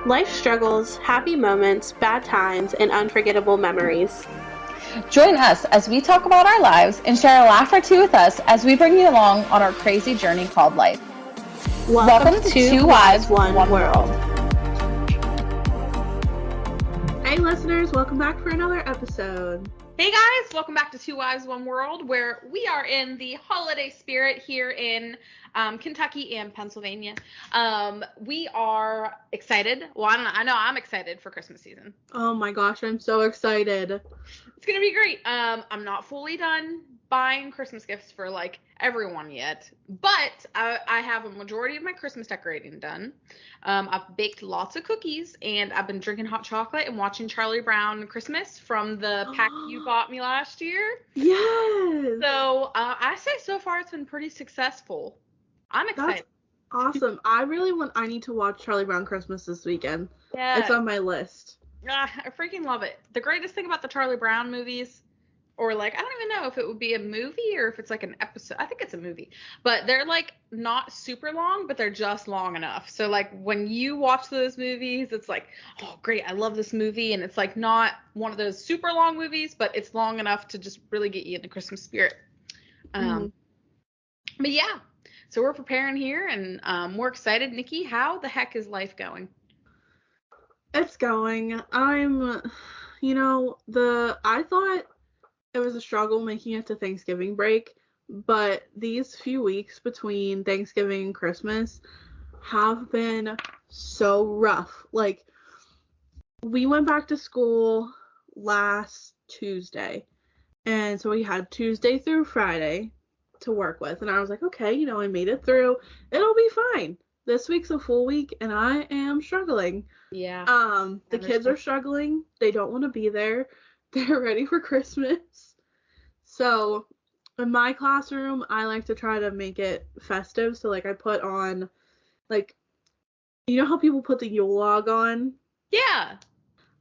Life struggles, happy moments, bad times, and unforgettable memories. Join us as we talk about our lives and share a laugh or two with us as we bring you along on our crazy journey called life. Welcome to Two Wives, One World. Hey listeners, welcome back for another episode. Hey guys, welcome back to Two Wives, One World, where we are in the holiday spirit here in Kentucky and Pennsylvania. We are excited. Well, I know I'm excited for Christmas season. Oh my gosh, I'm so excited. It's going to be great. I'm not fully done buying Christmas gifts for like everyone yet, but I have a majority of my Christmas decorating done. I've baked lots of cookies, and I've been drinking hot chocolate and watching Charlie Brown Christmas from the pack you bought me last year. Yes! So I say so far it's been pretty successful. I'm excited. That's awesome. I need to watch Charlie Brown Christmas this weekend. Yeah. It's on my list. I freaking love it. The greatest thing about the Charlie Brown movies, or like, I don't even know if it would be a movie or if it's like an episode. I think it's a movie. But they're like not super long, but they're just long enough. So like when you watch those movies, it's like, oh great, I love this movie. And it's like not one of those super long movies, but it's long enough to just really get you in the Christmas spirit. But yeah, so we're preparing here and we're excited. Nikki, how the heck is life going? It's going. I thought it was a struggle making it to Thanksgiving break, but these few weeks between Thanksgiving and Christmas have been so rough. Like, we went back to school last Tuesday, and so we had Tuesday through Friday to work with, and I was like, okay, I made it through. It'll be fine. This week's a full week, and I am struggling. Yeah. The kids are struggling. They don't want to be there. They're ready for Christmas. So, in my classroom, I like to try to make it festive. So, like, I put on, like, you know how people put the Yule log on? Yeah.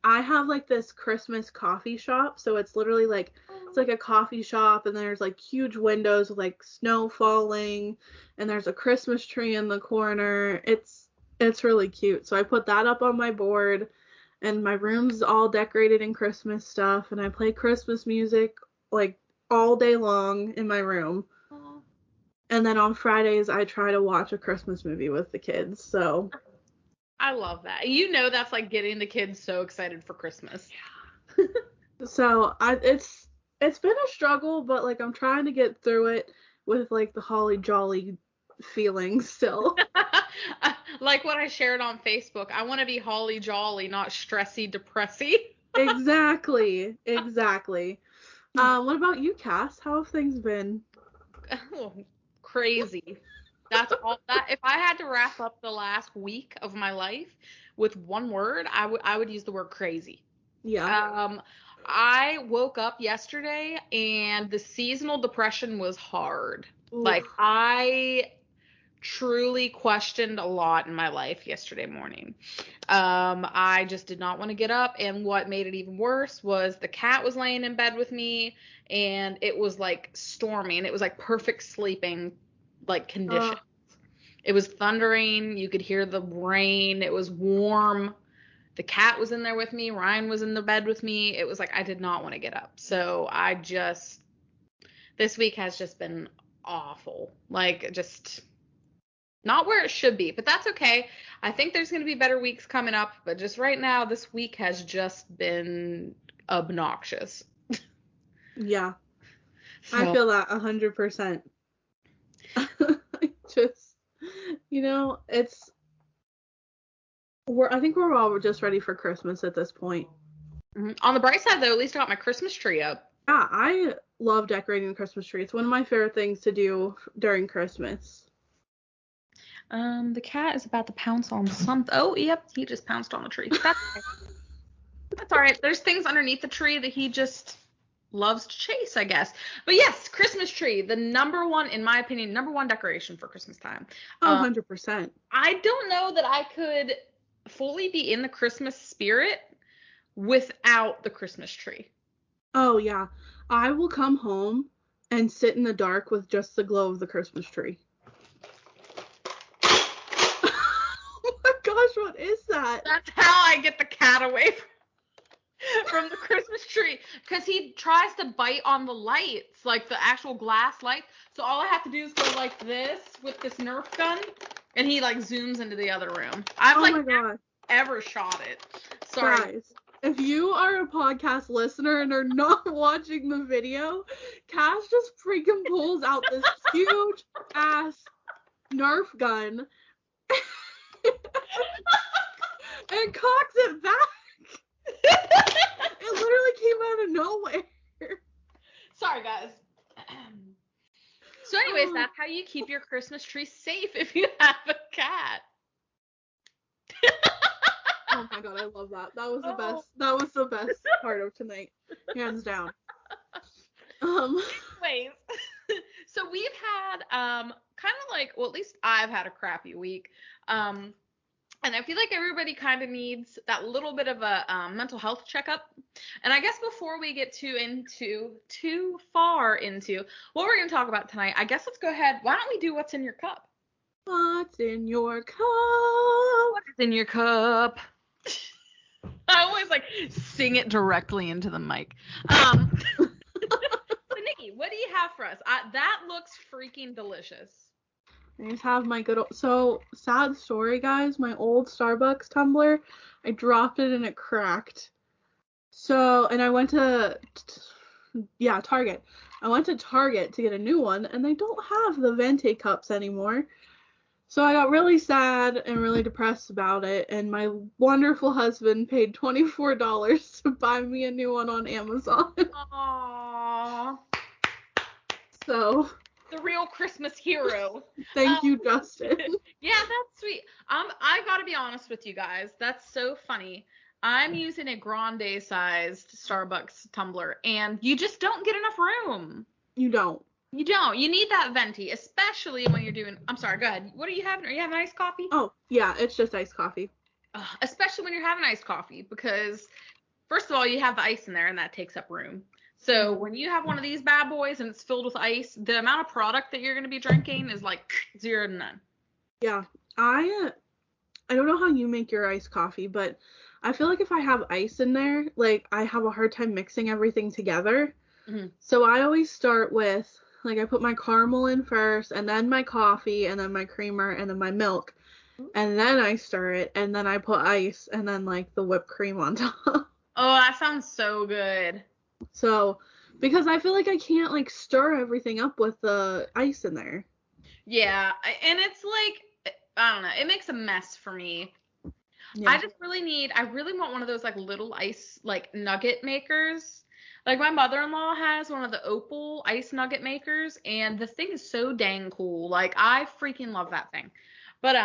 I have, like, this Christmas coffee shop. So, it's literally, like, it's like a coffee shop, and there's, like, huge windows with, like, snow falling, and there's a Christmas tree in the corner. It's really cute. So, I put that up on my board, and my room's all decorated in Christmas stuff, and I play Christmas music, like, all day long in my room. Aww. And then on Fridays, I try to watch a Christmas movie with the kids, so. I love that. That's like getting the kids so excited for Christmas. Yeah. So, it's been a struggle, but, like, I'm trying to get through it with, like, the holly jolly feeling still. Like what I shared on Facebook. I want to be holly jolly, not stressy depressy. Exactly. What about you, Cass? How have things been? Oh, crazy. That's all that. If I had to wrap up the last week of my life with one word, I would use the word crazy. Yeah. I woke up yesterday and the seasonal depression was hard. Oof. Like, I truly questioned a lot in my life yesterday morning. I just did not want to get up, and what made it even worse was the cat was laying in bed with me, and it was like stormy, and it was like perfect sleeping like conditions. It was thundering, you could hear the rain, it was warm. The cat was in there with me, Ryan was in the bed with me. It was like I did not want to get up. So this week has just been awful. Like, just not where it should be, but that's okay. I think there's going to be better weeks coming up, but just right now, this week has just been obnoxious. Yeah. So. I feel that 100%. Just, I think we're all just ready for Christmas at this point. Mm-hmm. On the bright side, though, at least I got my Christmas tree up. Yeah, I love decorating the Christmas tree. It's one of my favorite things to do during Christmas. The cat is about to pounce on something. Oh, yep, he just pounced on the tree. That's okay. That's all right. There's things underneath the tree that he just loves to chase, I guess. But yes, Christmas tree, in my opinion, number one decoration for Christmas time. 100%. I don't know that I could fully be in the Christmas spirit without the Christmas tree. Oh, yeah. I will come home and sit in the dark with just the glow of the Christmas tree. gosh, what is that? That's how I get the cat away from the Christmas tree, because he tries to bite on the lights, like the actual glass lights. So all I have to do is go like this with this Nerf gun, and he like zooms into the other room. I've never ever shot it. Sorry. Guys, if you are a podcast listener and are not watching the video, Cass just freaking pulls out this huge ass Nerf gun and cocks it back. It literally came out of nowhere. Sorry, guys. So anyways, that's how you keep your Christmas tree safe if you have a cat. Oh my god, I love that. That was the best. That was the best part of tonight, hands down. Anyways, so we've had kind of like, well, at least I've had a crappy week. And I feel like everybody kind of needs that little bit of a mental health checkup. And I guess before we get too far into what we're going to talk about tonight, I guess let's go ahead. Why don't we do what's in your cup? What's in your cup? What's in your cup? I always like sing it directly into the mic. So Nikki, what do you have for us? That looks freaking delicious. I just have my good old, so sad story, guys. My old Starbucks tumbler, I dropped it and it cracked. So, and I went to, Target. I went to Target to get a new one, and they don't have the Venti cups anymore. So I got really sad and really depressed about it, and my wonderful husband paid $24 to buy me a new one on Amazon. Aww. So... the real Christmas hero. Thank you, Justin. Yeah, that's sweet. I gotta be honest with you guys. That's so funny. I'm using a grande sized Starbucks tumbler, and you just don't get enough room. You don't. You don't. You need that venti, especially when you're doing. I'm sorry. Go ahead. What are you having? Are you having iced coffee? Oh yeah, it's just iced coffee. Especially when you're having iced coffee, because first of all, you have the ice in there, and that takes up room. So when you have one of these bad boys and it's filled with ice, the amount of product that you're going to be drinking is like 0 to none. Yeah. I don't know how you make your iced coffee, but I feel like if I have ice in there, like I have a hard time mixing everything together. Mm-hmm. So I always start with, like, I put my caramel in first, and then my coffee, and then my creamer, and then my milk. And then I stir it, and then I put ice, and then like the whipped cream on top. Oh, that sounds so good. So, because I feel like I can't, like, stir everything up with the ice in there. Yeah, and it's like, I don't know, it makes a mess for me. Yeah. I really want one of those, like, little ice, like, nugget makers. Like, my mother-in-law has one of the Opal ice nugget makers, and the thing is so dang cool. Like, I freaking love that thing. But,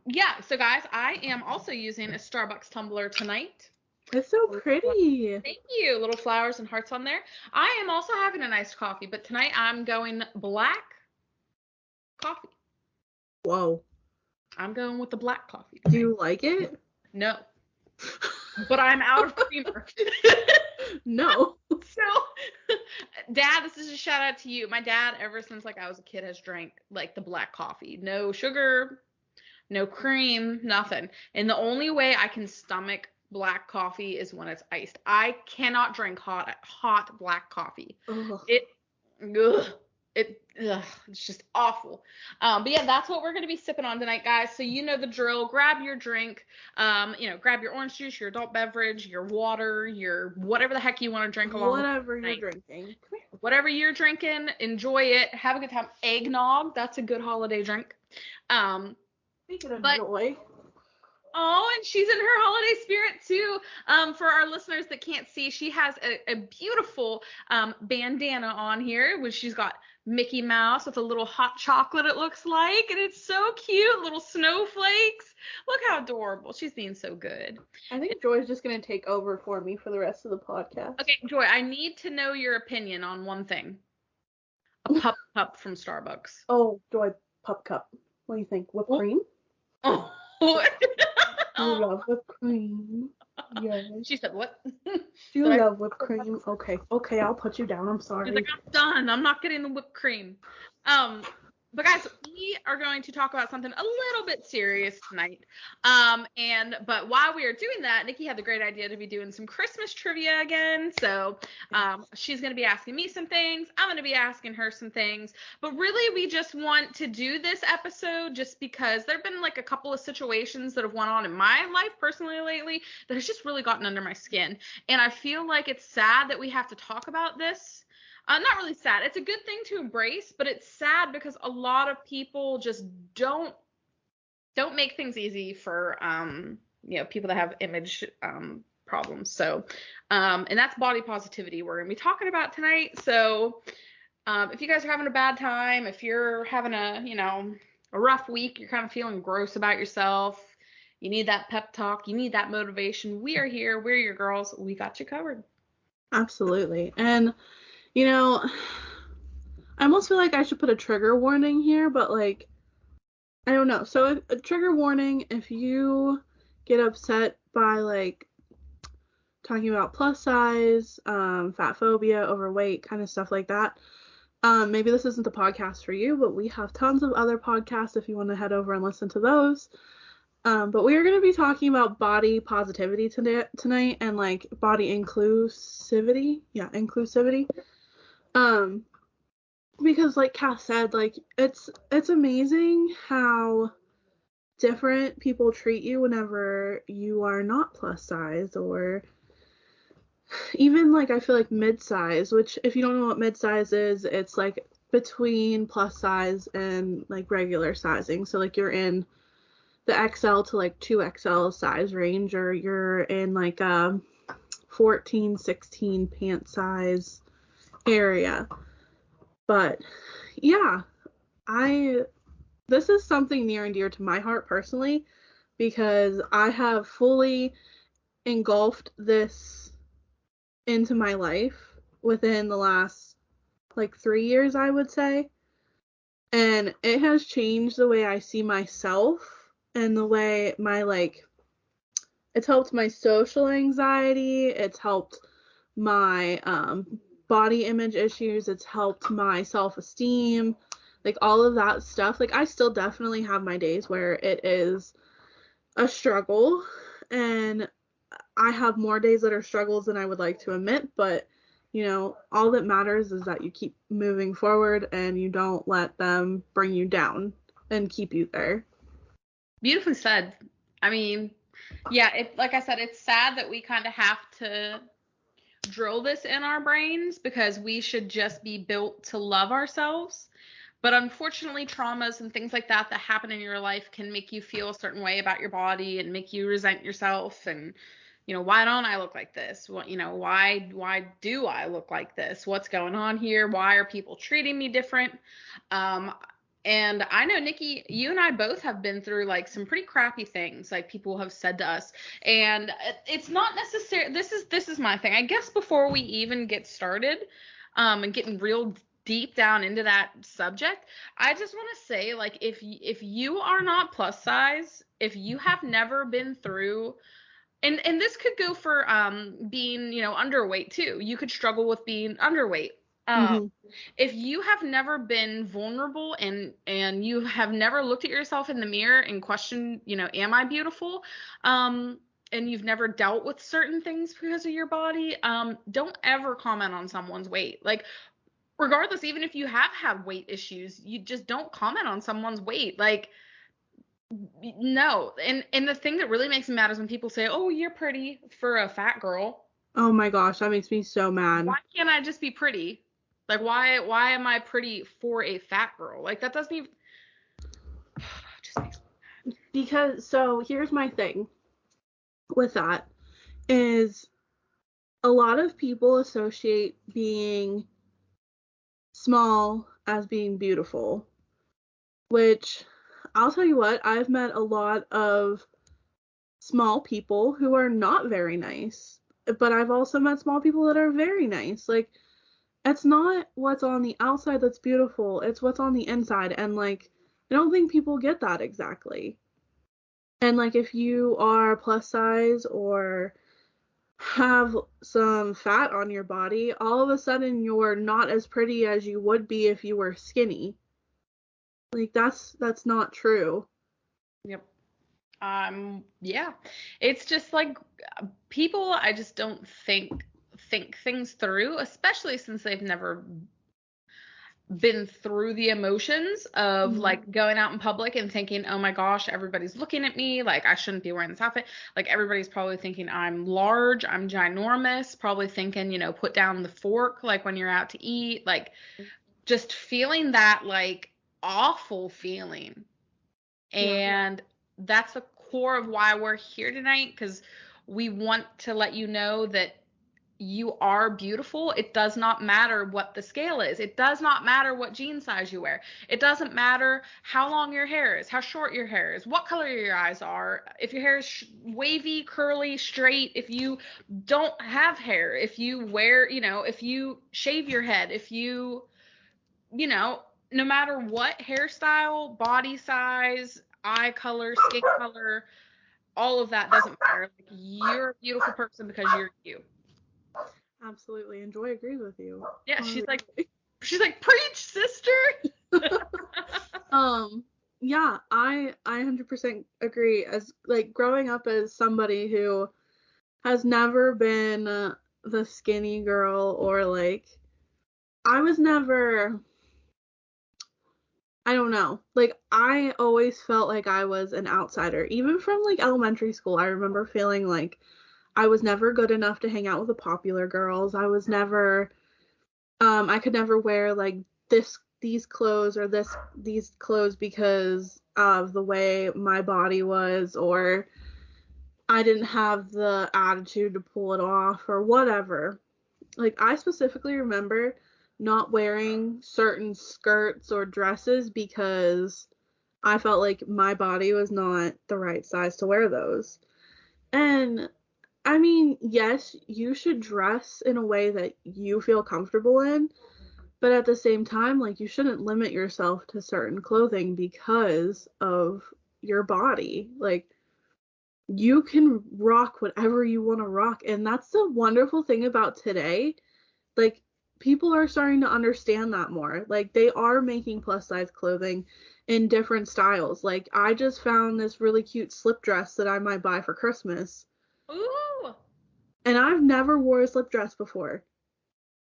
yeah, so, guys, I am also using a Starbucks tumbler tonight. It's so pretty. Thank you. Little flowers and hearts on there. I am also having an iced coffee, but tonight I'm going black coffee. Whoa. I'm going with the black coffee tonight. Do you like it? No. But I'm out of creamer. No. So, Dad, this is a shout out to you. My dad, ever since like I was a kid, has drank like the black coffee. No sugar, no cream, nothing. And the only way I can stomach black coffee is when it's iced. I cannot drink hot black coffee. Ugh. It's just awful. But yeah, that's what we're going to be sipping on tonight, guys. So you know the drill. Grab your drink. Grab your orange juice, your adult beverage, your water, your whatever the heck you want to drink along. Whatever you're drinking. Whatever you're drinking, enjoy it. Have a good time. Eggnog, that's a good holiday drink. Speaking of joy. Oh, and she's in her holiday spirit too. For our listeners that can't see, she has a beautiful bandana on here, which she's got Mickey Mouse with a little hot chocolate, it looks like, and it's so cute, little snowflakes. Look how adorable. She's being so good. I think Joy's just going to take over for me for the rest of the podcast. Okay, Joy, I need to know your opinion on one thing. A pup cup from Starbucks. Oh, Joy, pup cup. What do you think? Whipped cream? Oh. You love whipped cream. Yes. She said, what? You love whipped cream. Okay, I'll put you down. I'm sorry. She's like, I'm done. I'm not getting the whipped cream. But guys, we we are going to talk about something a little bit serious tonight. But while we are doing that, Nikki had the great idea to be doing some Christmas trivia again. So she's going to be asking me some things. I'm going to be asking her some things. But really, we just want to do this episode just because there have been like a couple of situations that have went on in my life personally lately that has just really gotten under my skin. And I feel like it's sad that we have to talk about this. Not really sad. It's a good thing to embrace, but it's sad because a lot of people just don't make things easy for people that have image problems. So and that's body positivity we're going to be talking about tonight. So if you guys are having a bad time, if you're having a rough week, you're kind of feeling gross about yourself, you need that pep talk, you need that motivation, we are here. We're your girls. We got you covered. Absolutely. And I almost feel like I should put a trigger warning here, but like, I don't know. So a trigger warning, if you get upset by like talking about plus size, fat phobia, overweight, kind of stuff like that, maybe this isn't the podcast for you, but we have tons of other podcasts if you want to head over and listen to those. But we are going to be talking about body positivity tonight and like body inclusivity. Yeah, inclusivity. Because like Cass said, like it's amazing how different people treat you whenever you are not plus size, or even like I feel like mid-size, which if you don't know what mid-size is, it's like between plus size and like regular sizing. So like you're in the XL to like 2XL size range, or you're in like a 14, 16 pant size area. But yeah, this is something near and dear to my heart personally, because I have fully engulfed this into my life within the last like 3 years, I would say. And it has changed the way I see myself and the way it's helped my social anxiety, it's helped my body image issues, it's helped my self-esteem, like all of that stuff. Like I still definitely have my days where it is a struggle, and I have more days that are struggles than I would like to admit, but all that matters is that you keep moving forward and you don't let them bring you down and keep you there. Beautifully said. I mean, yeah, like I said, it's sad that we kind of have to drill this in our brains because we should just be built to love ourselves. But unfortunately, traumas and things like that happen in your life can make you feel a certain way about your body and make you resent yourself. And, why don't I look like this? Why do I look like this? What's going on here? Why are people treating me different? And I know, Nikki, you and I both have been through like some pretty crappy things like people have said to us. And it's not necessary. This is my thing. I guess before we even get started and getting real deep down into that subject, I just want to say, like, if you are not plus size, if you have never been through, and this could go for being, underweight too. You could struggle with being underweight. If you have never been vulnerable and you have never looked at yourself in the mirror and questioned, am I beautiful? And you've never dealt with certain things because of your body, don't ever comment on someone's weight. Like, regardless, even if you have had weight issues, you just don't comment on someone's weight. Like, no. And the thing that really makes me mad is when people say, oh, you're pretty for a fat girl. Oh my gosh, that makes me so mad. Why can't I just be pretty? Like, why am I pretty for a fat girl? Like, that doesn't even just makes me mad. Because, so here's my thing with that, is a lot of people associate being small as being beautiful, which I'll tell you what, I've met a lot of small people who are not very nice, but I've also met small people that are very nice. Like, it's not what's on the outside that's beautiful, it's what's on the inside. And like, I don't think people get that exactly. And like, if you are plus size or have some fat on your body, all of a sudden you're not as pretty as you would be if you were skinny. Like, that's not true. Yep. Yeah. It's just like people, I just don't think things through, especially since they've never been through the emotions of like going out in public and thinking, oh my gosh, everybody's looking at me, like I shouldn't be wearing this outfit. Like everybody's probably thinking I'm large, I'm ginormous, probably thinking, put down the fork like when you're out to eat, like just feeling that like awful feeling. And that's the core of why we're here tonight, because we want to let you know that you are beautiful. It does not matter what the scale is. It does not matter what jean size you wear. It doesn't matter how long your hair is, how short your hair is, what color your eyes are, if your hair is wavy, curly, straight, if you don't have hair, if you wear, if you shave your head, if you, no matter what hairstyle, body size, eye color, skin color, all of that doesn't matter. Like, you're a beautiful person because you're you. Absolutely. And Joy agrees with you. Yeah, she's like, preach, sister. Yeah, I 100% agree. As like growing up as somebody who has never been the skinny girl, or like I was never, I don't know. Like, I always felt like I was an outsider. Even from like elementary school, I remember feeling like I was never good enough to hang out with the popular girls. I was never, I could never wear like these clothes or these clothes because of the way my body was, or I didn't have the attitude to pull it off or whatever. Like, I specifically remember not wearing certain skirts or dresses because I felt like my body was not the right size to wear those. And I mean, yes, you should dress in a way that you feel comfortable in, but at the same time, like, you shouldn't limit yourself to certain clothing because of your body. Like, you can rock whatever you want to rock. And that's the wonderful thing about today. Like, people are starting to understand that more. Like, they are making plus size clothing in different styles. Like, I just found this really cute slip dress that I might buy for Christmas. Ooh. And I've never wore a slip dress before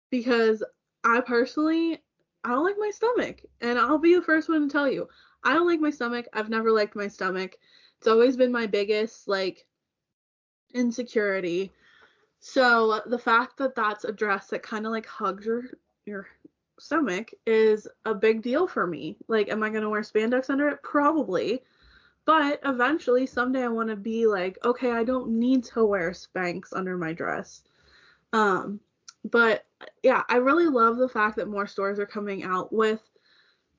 because I personally, I don't like my stomach. And I'll be the first one to tell you, I don't like my stomach. I've never liked my stomach. It's always been my biggest, like, insecurity. So the fact that that's a dress that kind of like hugs your stomach is a big deal for me. Like, am I going to wear spandex under it? Probably. But eventually, someday I want to be like, okay, I don't need to wear Spanx under my dress. But yeah, I really love the fact that more stores are coming out with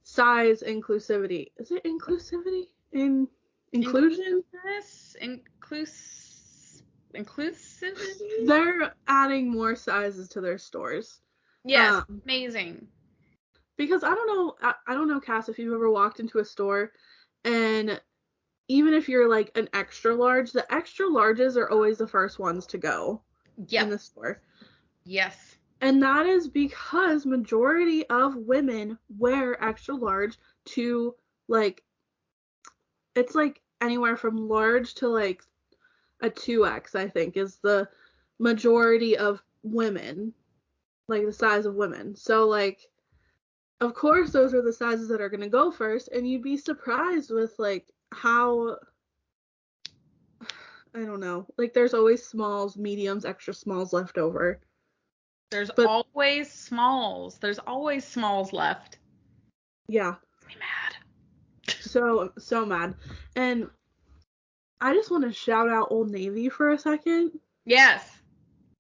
size inclusivity. Is it inclusivity? Inclusion? Inclusivity? They're adding more sizes to their stores. Yes, amazing. Because I don't know, Cass, if you've ever walked into a store and even if you're like an extra large, the extra larges are always the first ones to go in the store. Yes. And that is because majority of women wear extra large to, like, it's like anywhere from large to like a 2X, I think, is the majority of women, like the size of women. So, like, of course, those are the sizes that are going to go first, and you'd be surprised with, like, how, I don't know, like, there's always smalls, mediums, extra smalls left over. There's always smalls. There's always smalls left. Yeah. I'm mad. So mad. And I just want to shout out Old Navy for a second. Yes.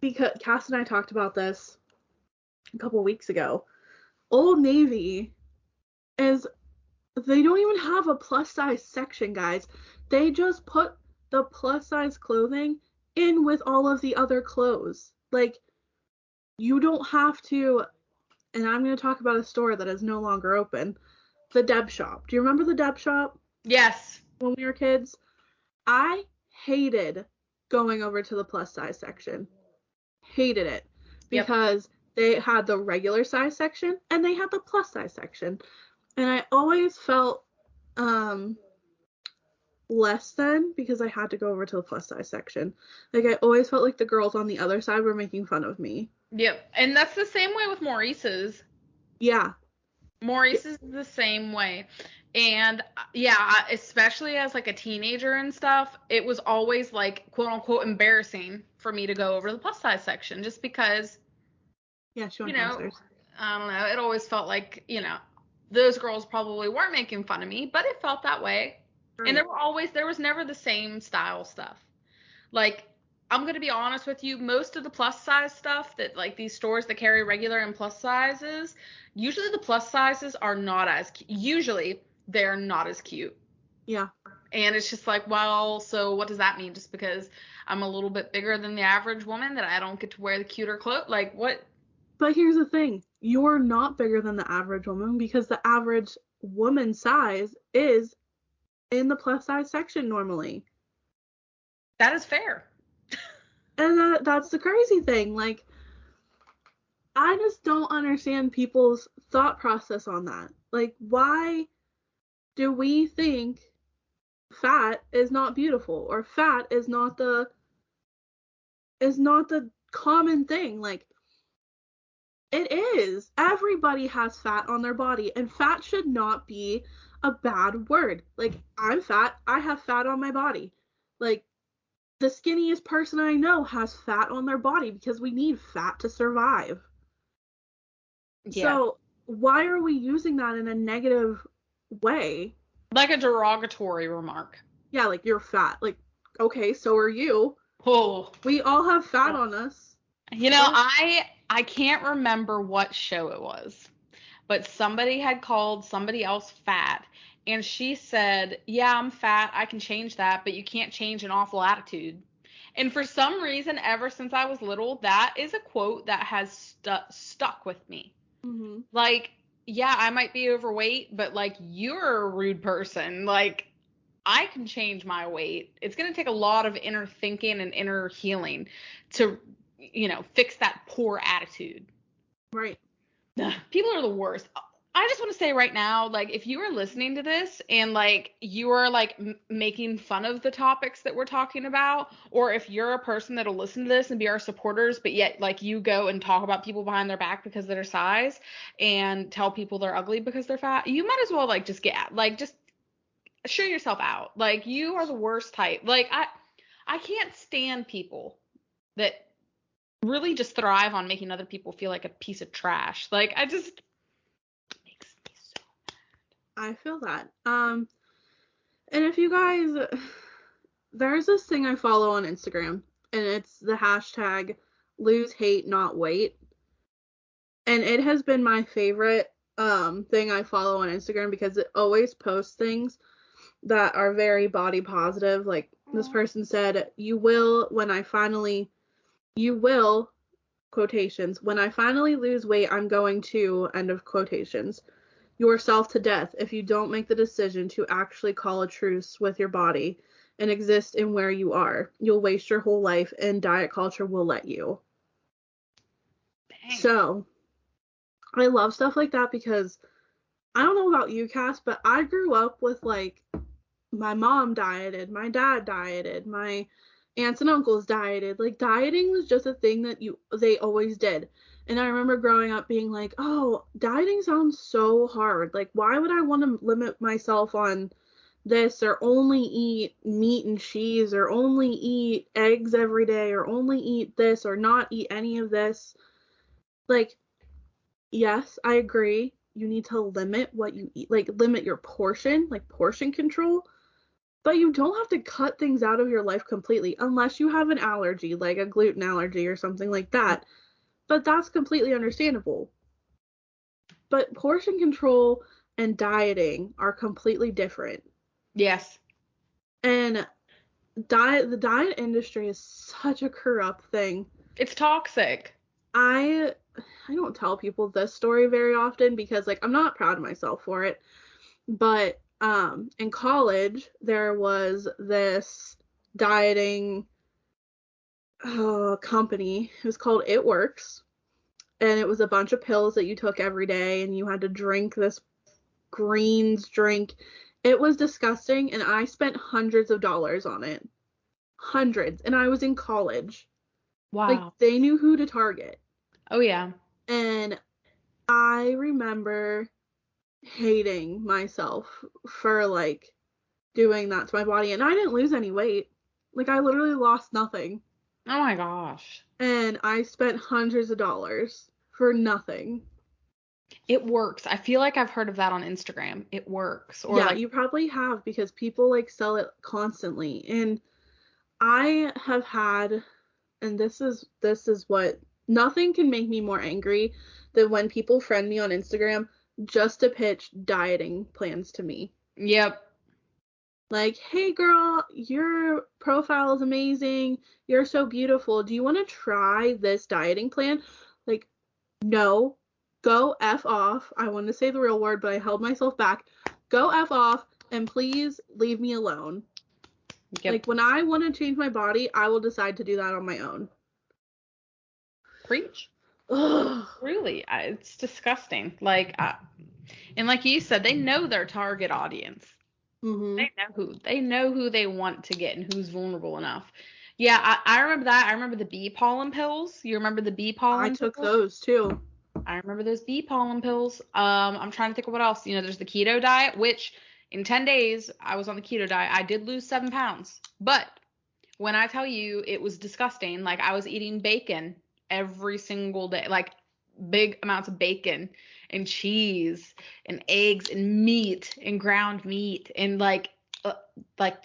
Because Cass and I talked about this a couple weeks ago. Old Navy they don't even have a plus size section, guys. They just put the plus size clothing in with all of the other clothes. Like, you don't have to, and I'm going to talk about a store that is no longer open. The Deb Shop. Do you remember the Deb Shop? Yes. When we were kids? I hated going over to the plus size section. Hated it. Because they had the regular size section and they had the plus size section. And I always felt less than because I had to go over to the plus size section. Like, I always felt like the girls on the other side were making fun of me. Yep. And that's the same way with Maurice's. Yeah. Maurice's is the same way. And yeah, especially as like a teenager and stuff, it was always like quote unquote embarrassing for me to go over the plus size section just because, Yeah, she you went know, downstairs. I don't know, it always felt like, those girls probably weren't making fun of me, but it felt that way. Right. And there was never the same style stuff. Like, I'm going to be honest with you, most of the plus size stuff that like these stores that carry regular and plus sizes, usually the plus sizes are not as usually they're not as cute. Yeah. And it's just like, well, so what does that mean? Just because I'm a little bit bigger than the average woman that I don't get to wear the cuter clothes? Like, what? But here's the thing. You're not bigger than the average woman because the average woman size is in the plus size section normally. That is fair. And that's the crazy thing. Like, I just don't understand people's thought process on that. Like, why do we think fat is not beautiful or fat is not the common thing? Like, it is. Everybody has fat on their body, and fat should not be a bad word. Like, I'm fat. I have fat on my body. Like, the skinniest person I know has fat on their body because we need fat to survive. Yeah. So why are we using that in a negative way? Like a derogatory remark. Yeah, like, you're fat. Like, okay, so are you. Oh. We all have fat on us. I can't remember what show it was, but somebody had called somebody else fat, and she said, yeah, I'm fat, I can change that, but you can't change an awful attitude. And for some reason, ever since I was little, that is a quote that has stuck with me. Mm-hmm. Like, yeah, I might be overweight, but like, you're a rude person. Like, I can change my weight. It's going to take a lot of inner thinking and inner healing to, fix that poor attitude. Right. People are the worst. I just want to say right now, like, if you are listening to this and like you are like making fun of the topics that we're talking about, or if you're a person that'll listen to this and be our supporters, but yet like you go and talk about people behind their back because of their size and tell people they're ugly because they're fat, you might as well like just show yourself out. Like, you are the worst type. Like, I can't stand people that really just thrive on making other people feel like a piece of trash. Like, it makes me so mad. I feel that. And if you guys, there's this thing I follow on Instagram, and it's the hashtag lose hate not weight. And it has been my favorite thing I follow on Instagram because it always posts things that are very body positive. Like, this person said, you will, quotations, when I finally lose weight, I'm going to, end of quotations, yourself to death if you don't make the decision to actually call a truce with your body and exist in where you are. You'll waste your whole life and diet culture will let you. Dang. So, I love stuff like that because I don't know about you, Cass, but I grew up with, like, my mom dieted, my dad dieted, my aunts and uncles dieted. Like, dieting was just a thing that they always did. And I remember growing up being like, oh, dieting sounds so hard. Like, why would I want to limit myself on this, or only eat meat and cheese, or only eat eggs every day, or only eat this, or not eat any of this? Like, yes, I agree. You need to limit what you eat, like limit your portion, like portion control. But you don't have to cut things out of your life completely unless you have an allergy, like a gluten allergy or something like that. But that's completely understandable. But portion control and dieting are completely different. Yes. And the diet industry is such a corrupt thing. It's toxic. I don't tell people this story very often because, like, I'm not proud of myself for it. But in college, there was this dieting company. It was called It Works. And it was a bunch of pills that you took every day, and you had to drink this greens drink. It was disgusting, and I spent hundreds of dollars on it. Hundreds. And I was in college. Wow. Like, they knew who to target. Oh, yeah. And I remember hating myself for, like, doing that to my body. And I didn't lose any weight. Like, I literally lost nothing. Oh, my gosh. And I spent hundreds of dollars for nothing. It works. I feel like I've heard of that on Instagram. It works. Or yeah, like, you probably have, because people, like, sell it constantly. And I have had, and this is what, nothing can make me more angry than when people friend me on Instagram just to pitch dieting plans to me. Yep. Like, hey girl, your profile is amazing. You're so beautiful. Do you want to try this dieting plan? Like, no. Go F off. I wanted to say the real word, but I held myself back. Go F off, and please leave me alone. Yep. Like, when I want to change my body, I will decide to do that on my own. Preach. Ugh. Really, it's disgusting. Like, and like you said, they know their target audience. Mm-hmm. They know who they want to get and who's vulnerable enough. Yeah, I remember that. I remember the bee pollen pills. You remember the bee pollen? I took those too. I remember those bee pollen pills. I'm trying to think of what else. You know, there's the keto diet, which in 10 days I was on the keto diet. I did lose 7 pounds, but when I tell you it was disgusting, like I was eating bacon every single day, like big amounts of bacon and cheese and eggs and meat and ground meat and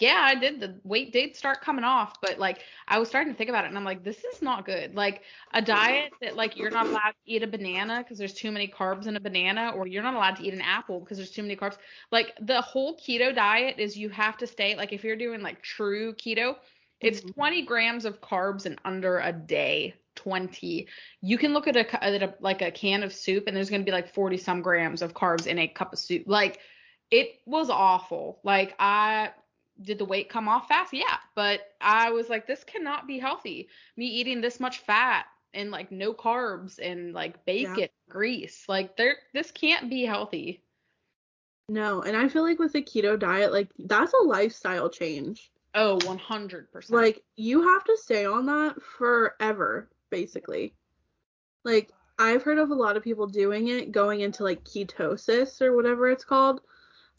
yeah, I did, the weight did start coming off, but like I was starting to think about it and I'm like, this is not good. Like a diet that like you're not allowed to eat a banana because there's too many carbs in a banana, or you're not allowed to eat an apple because there's too many carbs. Like the whole keto diet is you have to stay, like if you're doing like true keto, it's 20 grams of carbs in under a day. 20. You can look at a can of soup and there's going to be like 40 some grams of carbs in a cup of soup. Like it was awful. Like did the weight come off fast? Yeah, but I was like, this cannot be healthy. Me eating this much fat and like no carbs and like bacon, grease. Like this can't be healthy. No, and I feel like with the keto diet, like that's a lifestyle change. Oh, 100%. Like you have to stay on that forever, basically. Like I've heard of a lot of people doing it, going into like ketosis or whatever it's called,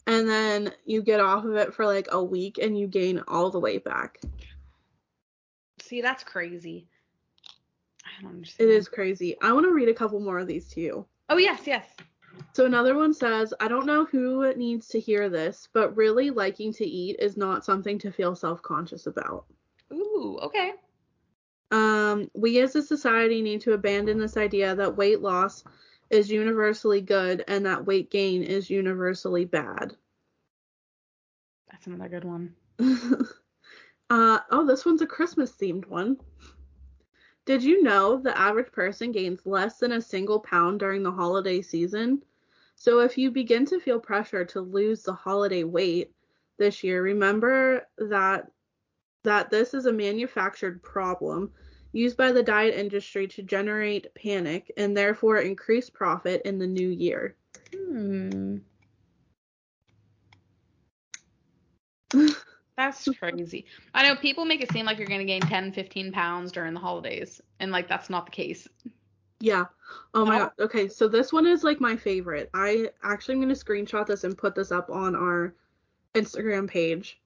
and then you get off of it for like a week and you gain all the weight back. See, that's crazy. I don't understand. It is crazy. I want to read a couple more of these to you. Oh, yes. So another one says, I don't know who needs to hear this, but really liking to eat is not something to feel self-conscious about. Ooh, okay. We as a society need to abandon this idea that weight loss is universally good and that weight gain is universally bad. That's another good one. This one's a Christmas themed one. Did you know the average person gains less than a single pound during the holiday season? So if you begin to feel pressure to lose the holiday weight this year, remember that this is a manufactured problem used by the diet industry to generate panic and therefore increase profit in the new year. That's crazy. I know people make it seem like you're going to gain 10, 15 pounds during the holidays, and like that's not the case. Yeah. Oh my God. Okay, so this one is like my favorite. I actually am going to screenshot this and put this up on our Instagram page.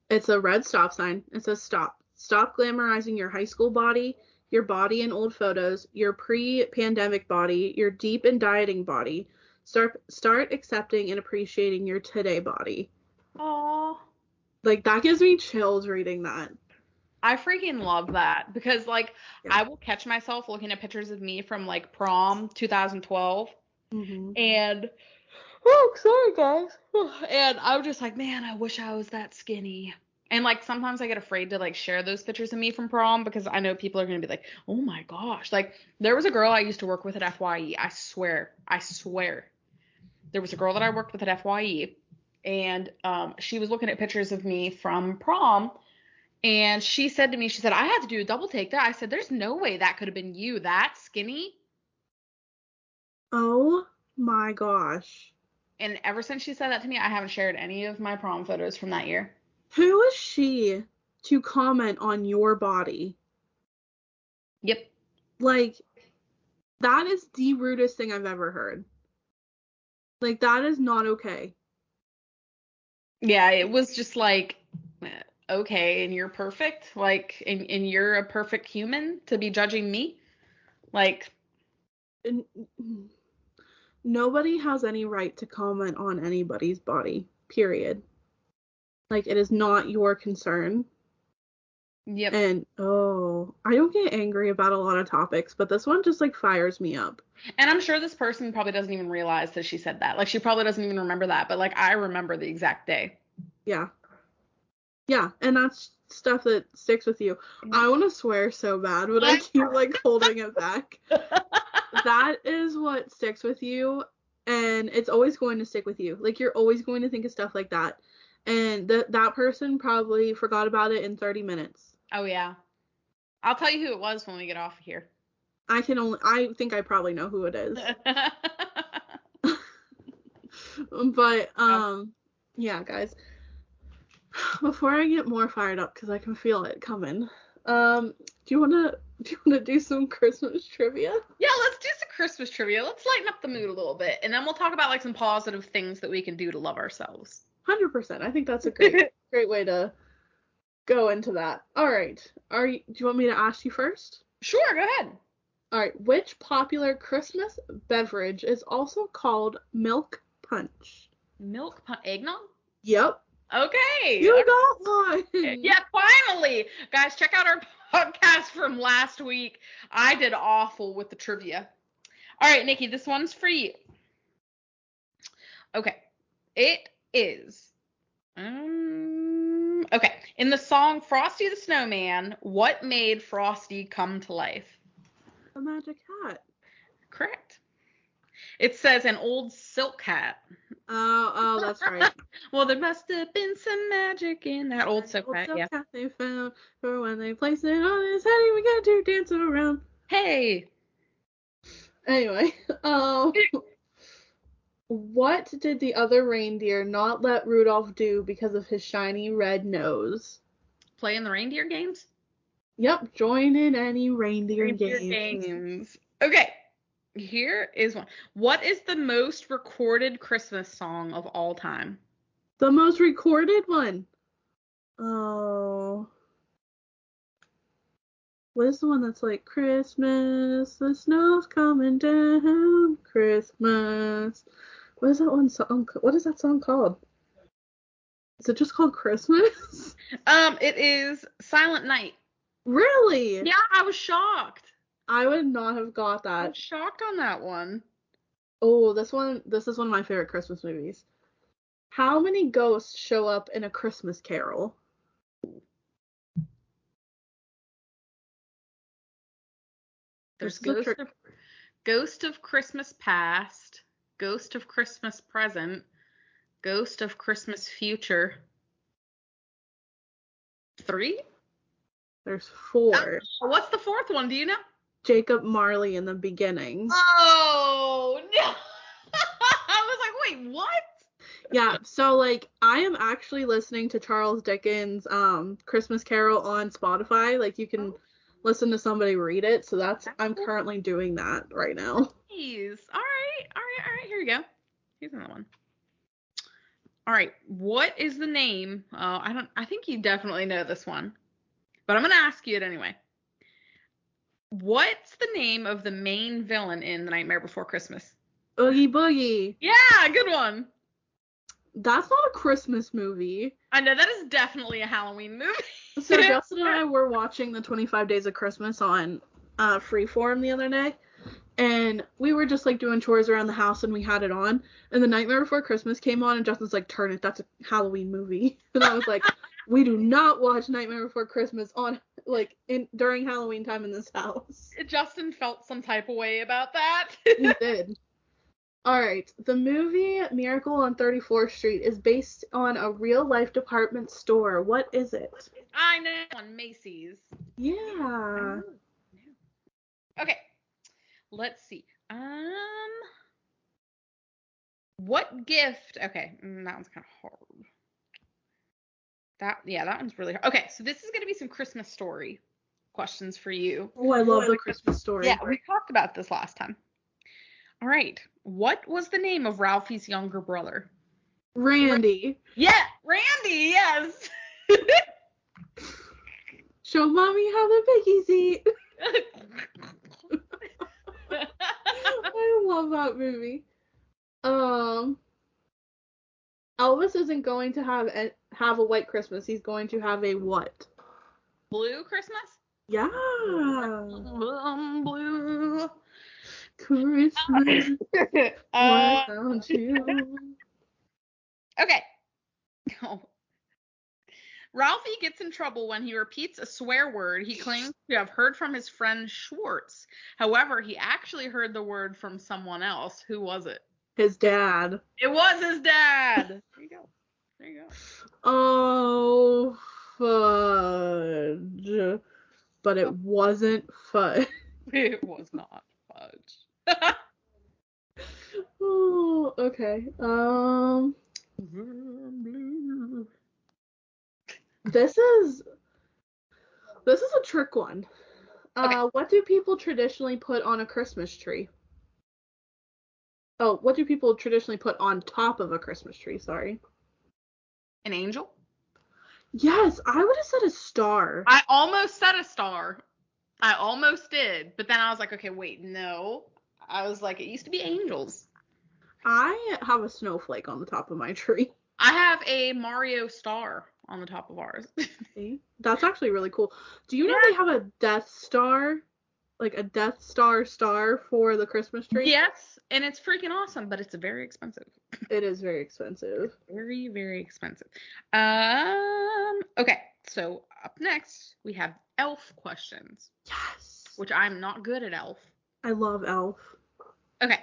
It's a red stop sign. It says stop. Stop glamorizing your high school body, your body in old photos, your pre-pandemic body, your deep in dieting body. Start accepting and appreciating your today body. Aww. Like, that gives me chills reading that. I freaking love that because, like, I will catch myself looking at pictures of me from, like, prom 2012. Mm-hmm. And, oh, sorry, guys. And I was just like, man, I wish I was that skinny. And, like, sometimes I get afraid to, like, share those pictures of me from prom because I know people are going to be like, oh, my gosh. Like, there was a girl I used to work with at FYE. I swear. There was a girl that I worked with at FYE. And she was looking at pictures of me from prom, and she said to me, she said, I had to do a double take there. I said, there's no way that could have been you, that skinny. Oh my gosh. And ever since she said that to me, I haven't shared any of my prom photos from that year. Who is she to comment on your body? Yep. Like, that is the rudest thing I've ever heard. Like, that is not okay. Yeah, it was just like, okay, and you're perfect? Like, and you're a perfect human to be judging me? Like... Nobody has any right to comment on anybody's body, period. Like, it is not your concern. Yep. And, I don't get angry about a lot of topics, but this one just, like, fires me up. And I'm sure this person probably doesn't even realize that she said that. Like, she probably doesn't even remember that, but, like, I remember the exact day. Yeah. Yeah, and that's stuff that sticks with you. I want to swear so bad, but I keep, like, holding it back. That is what sticks with you, and it's always going to stick with you. Like, you're always going to think of stuff like that. And that person probably forgot about it in 30 minutes. Oh, yeah. I'll tell you who it was when we get off of here. I think I probably know who it is. But, yeah, guys. Before I get more fired up, because I can feel it coming, do you want to do some Christmas trivia? Yeah, let's do some Christmas trivia. Let's lighten up the mood a little bit, and then we'll talk about, like, some positive things that we can do to love ourselves. 100%. I think that's a great way to go into that. All right. Do you want me to ask you first? Sure, go ahead. All right. Which popular Christmas beverage is also called milk punch? Milk punch? Eggnog? Yep. Okay. You got one. Yeah, finally. Guys, check out our podcast from last week. I did awful with the trivia. All right, Nikki, this one's for you. Okay. It is... okay. In the song Frosty the Snowman, what made Frosty come to life? A magic hat. Correct. It says an old silk hat. Oh, that's right. Well, there must have been some magic in that old silk hat. Yeah. Hat they found for when they placed it on his head, he would get to dance around. Hey. Anyway, what did the other reindeer not let Rudolph do because of his shiny red nose? Play in the reindeer games? Yep, join in any reindeer games. Okay, here is one. What is the most recorded Christmas song of all time? The most recorded one? Oh. What is the one that's like, Christmas, the snow's coming down, Christmas. What is that one song? What is that song called? Is it just called Christmas? It is Silent Night. Really? Yeah, I was shocked. I would not have got that. I was shocked on that one. Oh, this is one of my favorite Christmas movies. How many ghosts show up in A Christmas Carol? There's Ghost of Christmas Past, Ghost of Christmas Present, Ghost of Christmas Future. 3? There's 4. What's the 4th one? Do you know? Jacob Marley in the beginning. Oh, no. I was like, wait, what? Yeah, so, like, I am actually listening to Charles Dickens' Christmas Carol on Spotify. Like, you can listen to somebody read it, so I'm currently doing that right now. Jeez. All right, here we go. Here's another one. All right, what is the name? I think you definitely know this one, but I'm going to ask you it anyway. What's the name of the main villain in The Nightmare Before Christmas? Oogie Boogie. Yeah, good one. That's not a Christmas movie. I know, that is definitely a Halloween movie. So Justin and I were watching the 25 Days of Christmas on Freeform the other day, and we were just, like, doing chores around the house, and we had it on, and The Nightmare Before Christmas came on, and Justin's like, turn it, that's a Halloween movie. And I was like, we do not watch Nightmare Before Christmas on, like, during Halloween time in this house. Justin felt some type of way about that. He did. All right. The movie Miracle on 34th Street is based on a real-life department store. What is it? I know. On Macy's. Yeah. Okay. Let's see. What gift? Okay, that one's kind of hard. That one's really hard. Okay, so this is going to be some Christmas story questions for you. Oh, I love the Christmas story. Yeah, we talked about this last time. All right. What was the name of Ralphie's younger brother? Randy. Yeah, Randy, yes. Show mommy how the piggies eat. I love that movie. Elvis isn't going to have a white Christmas. He's going to have a what? Blue Christmas? Yeah. Blue Christmas. Without you. Okay. Oh. Ralphie gets in trouble when he repeats a swear word he claims to have heard from his friend Schwartz. However, he actually heard the word from someone else. Who was it? His dad. It was his dad. There you go. There you go. Oh, fudge. But it wasn't fudge. It was not fudge. Oh, okay. This is a trick one. Okay. What do people traditionally put on a Christmas tree? Oh, what do people traditionally put on top of a Christmas tree? Sorry. An angel? Yes, I would have said a star. I almost said a star. I almost did. But then I was like, okay, wait, no. I was like, it used to be angels. I have a snowflake on the top of my tree. I have a Mario star on the top of ours. See? That's actually really cool. Do you know they have a Death Star? Like a Death Star for the Christmas tree? Yes, and it's freaking awesome, but it's very expensive. It is very expensive. Very, very expensive. Okay, so up next we have elf questions. Yes. Which I'm not good at elf. I love Elf. Okay.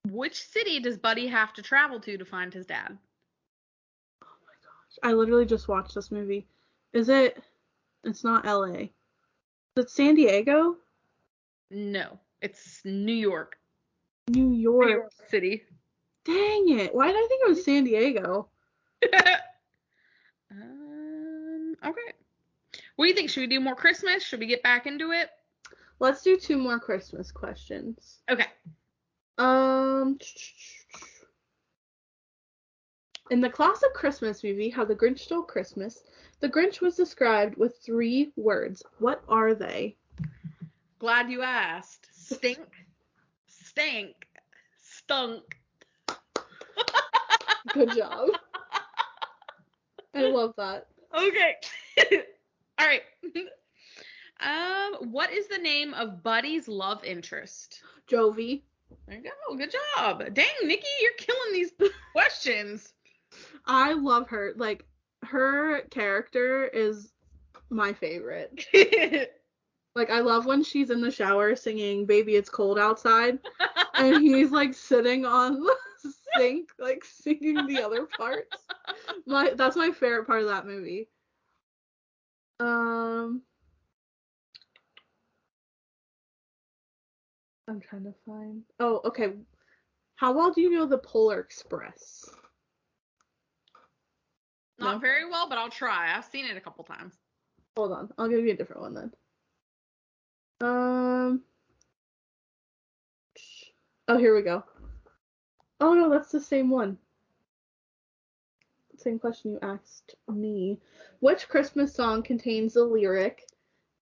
Which city does Buddy have to travel to find his dad? Oh my gosh. I literally just watched this movie. It's not LA. Is it San Diego? No, it's New York. New York. New York City. Dang it. Why did I think it was San Diego? Okay. What do you think? Should we do more Christmas? Should we get back into it? Let's do 2 more Christmas questions. Okay. In the classic Christmas movie, How the Grinch Stole Christmas, the Grinch was described with 3 words. What are they? Glad you asked. Stink, stank, stunk. Good job. I love that. Okay. All right. What is the name of Buddy's love interest? Jovi. There you go. Good job. Dang, Nikki, you're killing these questions. I love her. Like, her character is my favorite. Like, I love when she's in the shower singing Baby It's Cold Outside, and he's, like, sitting on the sink, like, singing the other parts. That's my favorite part of that movie. I'm trying to find... Oh, okay. How well do you know the Polar Express? Not very well, but I'll try. I've seen it a couple times. Hold on. I'll give you a different one then. Oh, here we go. Oh, no, that's the same one. Same question you asked me. Which Christmas song contains the lyric,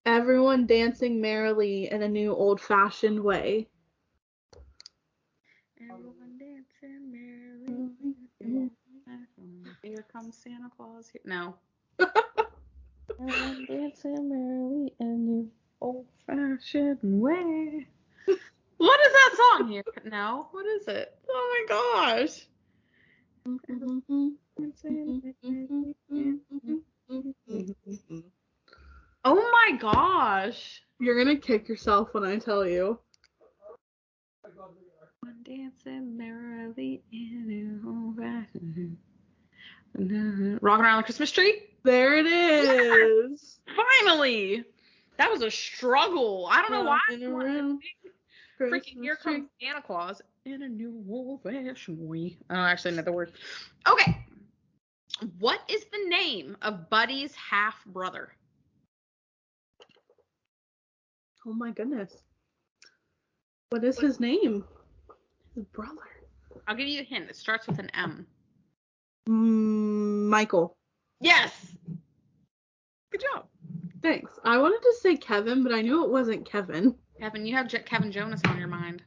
"Everyone dancing merrily in a new old-fashioned way"? Everyone dancing merrily. Here comes Santa Claus. No. Everyone dancing merrily in a new old-fashioned way. What is that song here? No. What is it? Oh my gosh. Oh my gosh. You're gonna kick yourself when I tell you. Dancing merrily in Rocking Around the Christmas Tree? There it is. Finally. That was a struggle. I don't know why. Freaking Here comes Santa Claus. In a new old-fashioned way. I don't actually know the word. Okay. What is the name of Buddy's half-brother? Oh my goodness. What is his name? His brother. I'll give you a hint. It starts with an M. Michael. Yes. Good job. Thanks. I wanted to say Kevin, but I knew it wasn't Kevin. Kevin, you have Kevin Jonas on your mind.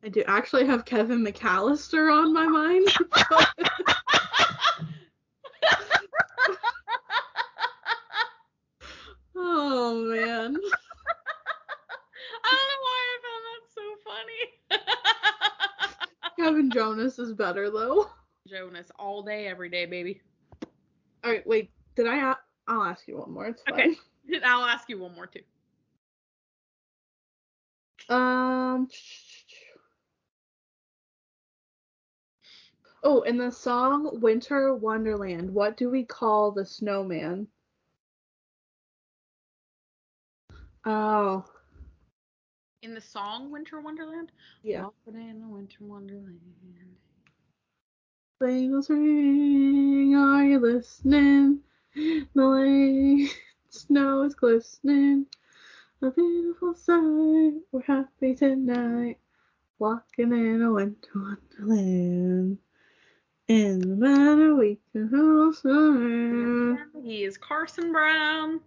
I do actually have Kevin McAllister on my mind. Oh, man. I don't know why I found that so funny. Kevin Jonas is better, though. Jonas, all day, every day, baby. All right, wait. I'll ask you one more. It's fine. Okay. I'll ask you one more, too. Oh, in the song Winter Wonderland, what do we call the snowman? Oh. In the song Winter Wonderland? Yeah. Walking in a Winter Wonderland. Bells ring, are you listening? The late snow is glistening. A beautiful sight, we're happy tonight. Walking in a winter wonderland. In the manner we can hold. He is Carson Brown.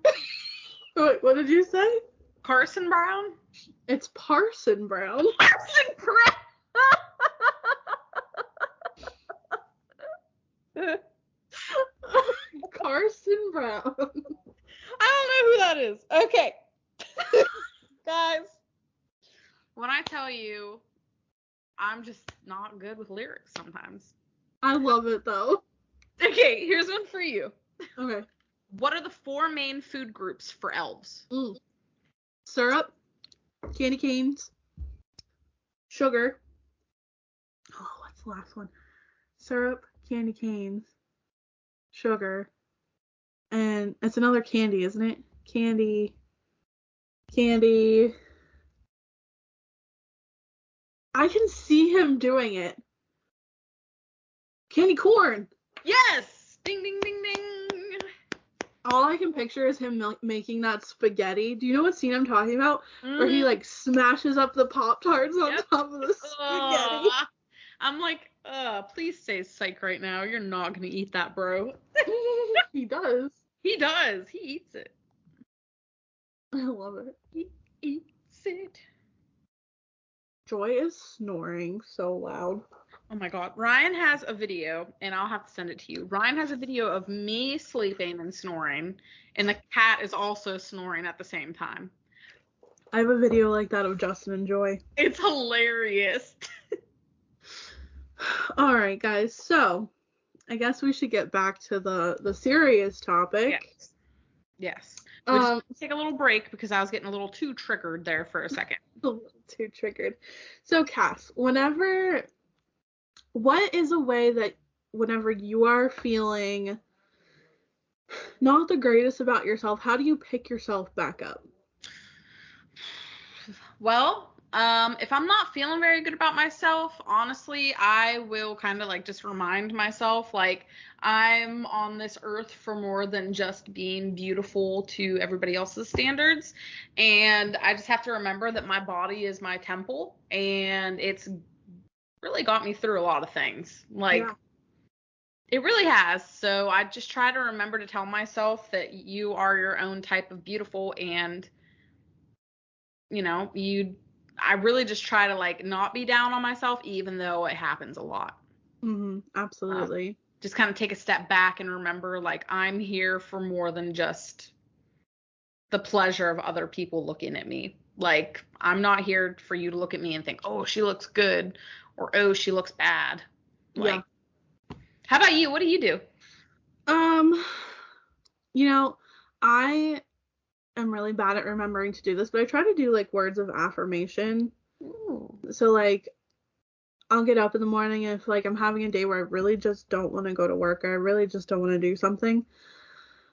Wait, what did you say? Carson Brown? It's Parson Brown. Carson Brown! Carson Brown. I don't know who that is. Okay. Guys, when I tell you, I'm just not good with lyrics sometimes. I love it, though. Okay, here's one for you. Okay. What are the 4 main food groups for elves? Syrup, candy canes, sugar. Oh, what's the last one? Syrup, candy canes, sugar, and it's another candy, isn't it? Candy. I can see him doing it. Candy corn. Yes! Ding, ding, ding, ding. All I can picture is him making that spaghetti. Do you know what scene I'm talking about? Where he like smashes up the Pop-Tarts on top of the spaghetti. I'm like, please stay psych right now. You're not gonna eat that, bro. He does. He does. He eats it. I love it. He eats it. Joy is snoring so loud. Oh my god. Ryan has a video, and I'll have to send it to you. Ryan has a video of me sleeping and snoring, and the cat is also snoring at the same time. I have a video like that of Justin and Joy. It's hilarious. All right, guys. So, I guess we should get back to the serious topic. Yes. We'll just take a little break because I was getting a little too triggered there for a second. A little too triggered. So, Cass, what is a way that whenever you are feeling not the greatest about yourself, how do you pick yourself back up? Well, if I'm not feeling very good about myself, honestly, I will kind of like just remind myself like I'm on this earth for more than just being beautiful to everybody else's standards. And I just have to remember that my body is my temple, and it's really got me through a lot of things. It really has. So I just try to remember to tell myself that you are your own type of beautiful, and I really just try to like not be down on myself, even though it happens a lot. Absolutely. Just kind of take a step back and remember like I'm here for more than just the pleasure of other people looking at me. Like I'm not here for you to look at me and think, oh, she looks good, or oh, she looks bad. Like, how about you? What do you do? I am really bad at remembering to do this, but I try to do like words of affirmation. Ooh. So like I'll get up in the morning, and if like I'm having a day where I really just don't want to go to work, or I really just don't want to do something,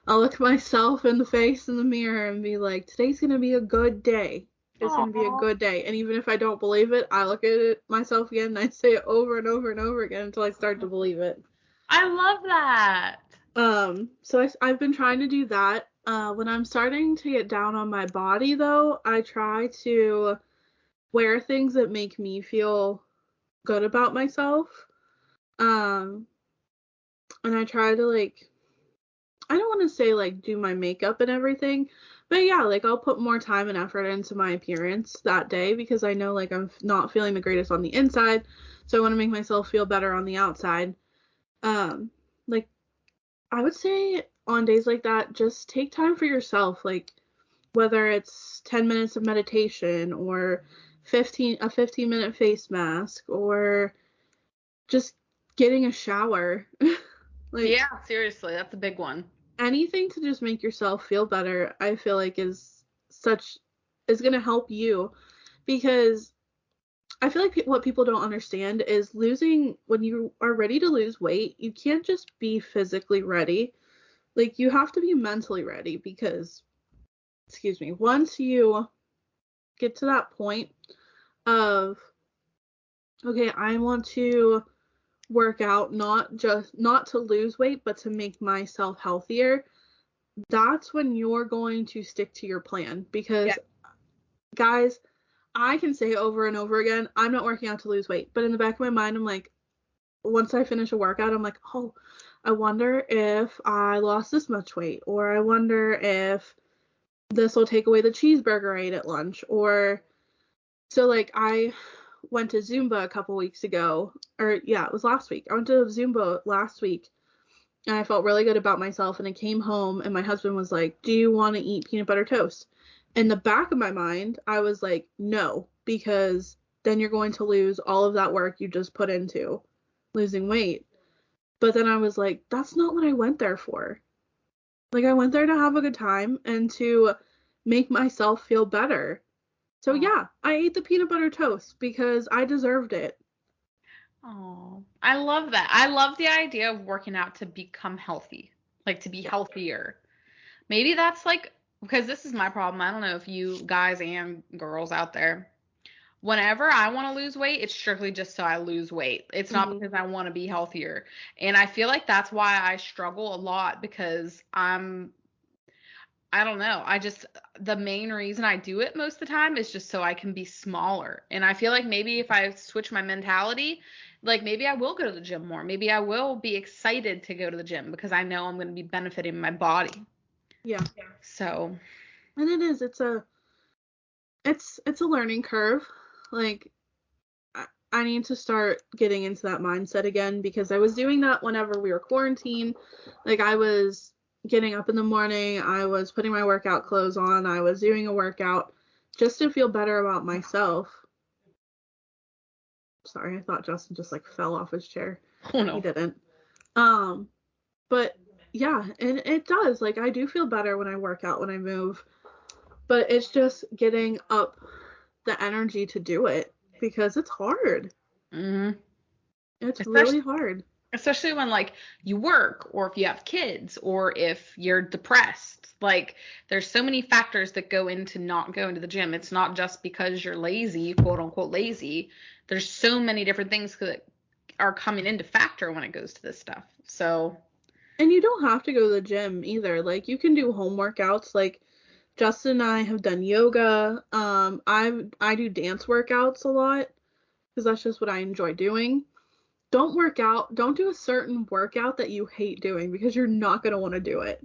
I'll look myself in the face in the mirror and be like, today's gonna be a good day. It's going to be a good day. And even if I don't believe it, I look at it myself again and I say it over and over and over again until I start to believe it. I love that. So I've been trying to do that. When I'm starting to get down on my body, though, I try to wear things that make me feel good about myself. And I try to, like, I don't want to say, like, do my makeup and everything, but yeah, like, I'll put more time and effort into my appearance that day because I know, like, I'm not feeling the greatest on the inside, so I want to make myself feel better on the outside. Like, I would say on days like that, just take time for yourself, like, whether it's 10 minutes of meditation or a 15-minute face mask or just getting a shower. Like, yeah, seriously, that's a big one. Anything to just make yourself feel better, I feel like is going to help you, because I feel like what people don't understand is when you are ready to lose weight, you can't just be physically ready. Like, you have to be mentally ready because, once you get to that point of, okay, I want to work out not to lose weight, but to make myself healthier, that's when you're going to stick to your plan. Because, guys, I can say over and over again, I'm not working out to lose weight. But in the back of my mind, I'm like, once I finish a workout, I'm like, oh, I wonder if I lost this much weight. Or I wonder if this will take away the cheeseburger I ate at lunch. Or, so, like, I went to Zumba a couple weeks ago. Or, yeah, it was last week. I went to Zumba last week. And I felt really good about myself. And I came home and my husband was like, do you want to eat peanut butter toast? In the back of my mind, I was like, no, because then you're going to lose all of that work you just put into losing weight. But then I was like, that's not what I went there for. Like, I went there to have a good time and to make myself feel better. So yeah, I ate the peanut butter toast because I deserved it. Oh, I love that. I love the idea of working out to become healthy, like to be healthier. Maybe that's like, because this is my problem. I don't know if you guys and girls out there, whenever I want to lose weight, it's strictly just so I lose weight. It's not because I want to be healthier. And I feel like that's why I struggle a lot, because I don't know. The main reason I do it most of the time is just so I can be smaller. And I feel like maybe if I switch my mentality, like maybe I will go to the gym more. Maybe I will be excited to go to the gym because I know I'm going to be benefiting my body. Yeah. So. And it is. It's a learning curve. Like, I need to start getting into that mindset again, because I was doing that whenever we were quarantined. Like, I was getting up in the morning, I was putting my workout clothes on, I was doing a workout just to feel better about myself. Sorry, I thought Justin just like fell off his chair. Oh no. He didn't. But yeah, and it does. Like, I do feel better when I work out, when I move. But it's just getting up the energy to do it, because it's hard. Mm-hmm. It's really hard. Especially when, like, you work, or if you have kids, or if you're depressed. Like, there's so many factors that go into not going to the gym. It's not just because you're lazy, quote unquote lazy. There's so many different things that are coming into factor when it goes to this stuff. So. And you don't have to go to the gym either. Like, you can do home workouts. Like, Justin and I have done yoga. I do dance workouts a lot because that's just what I enjoy doing. Don't do a certain workout that you hate doing, because you're not going to want to do it.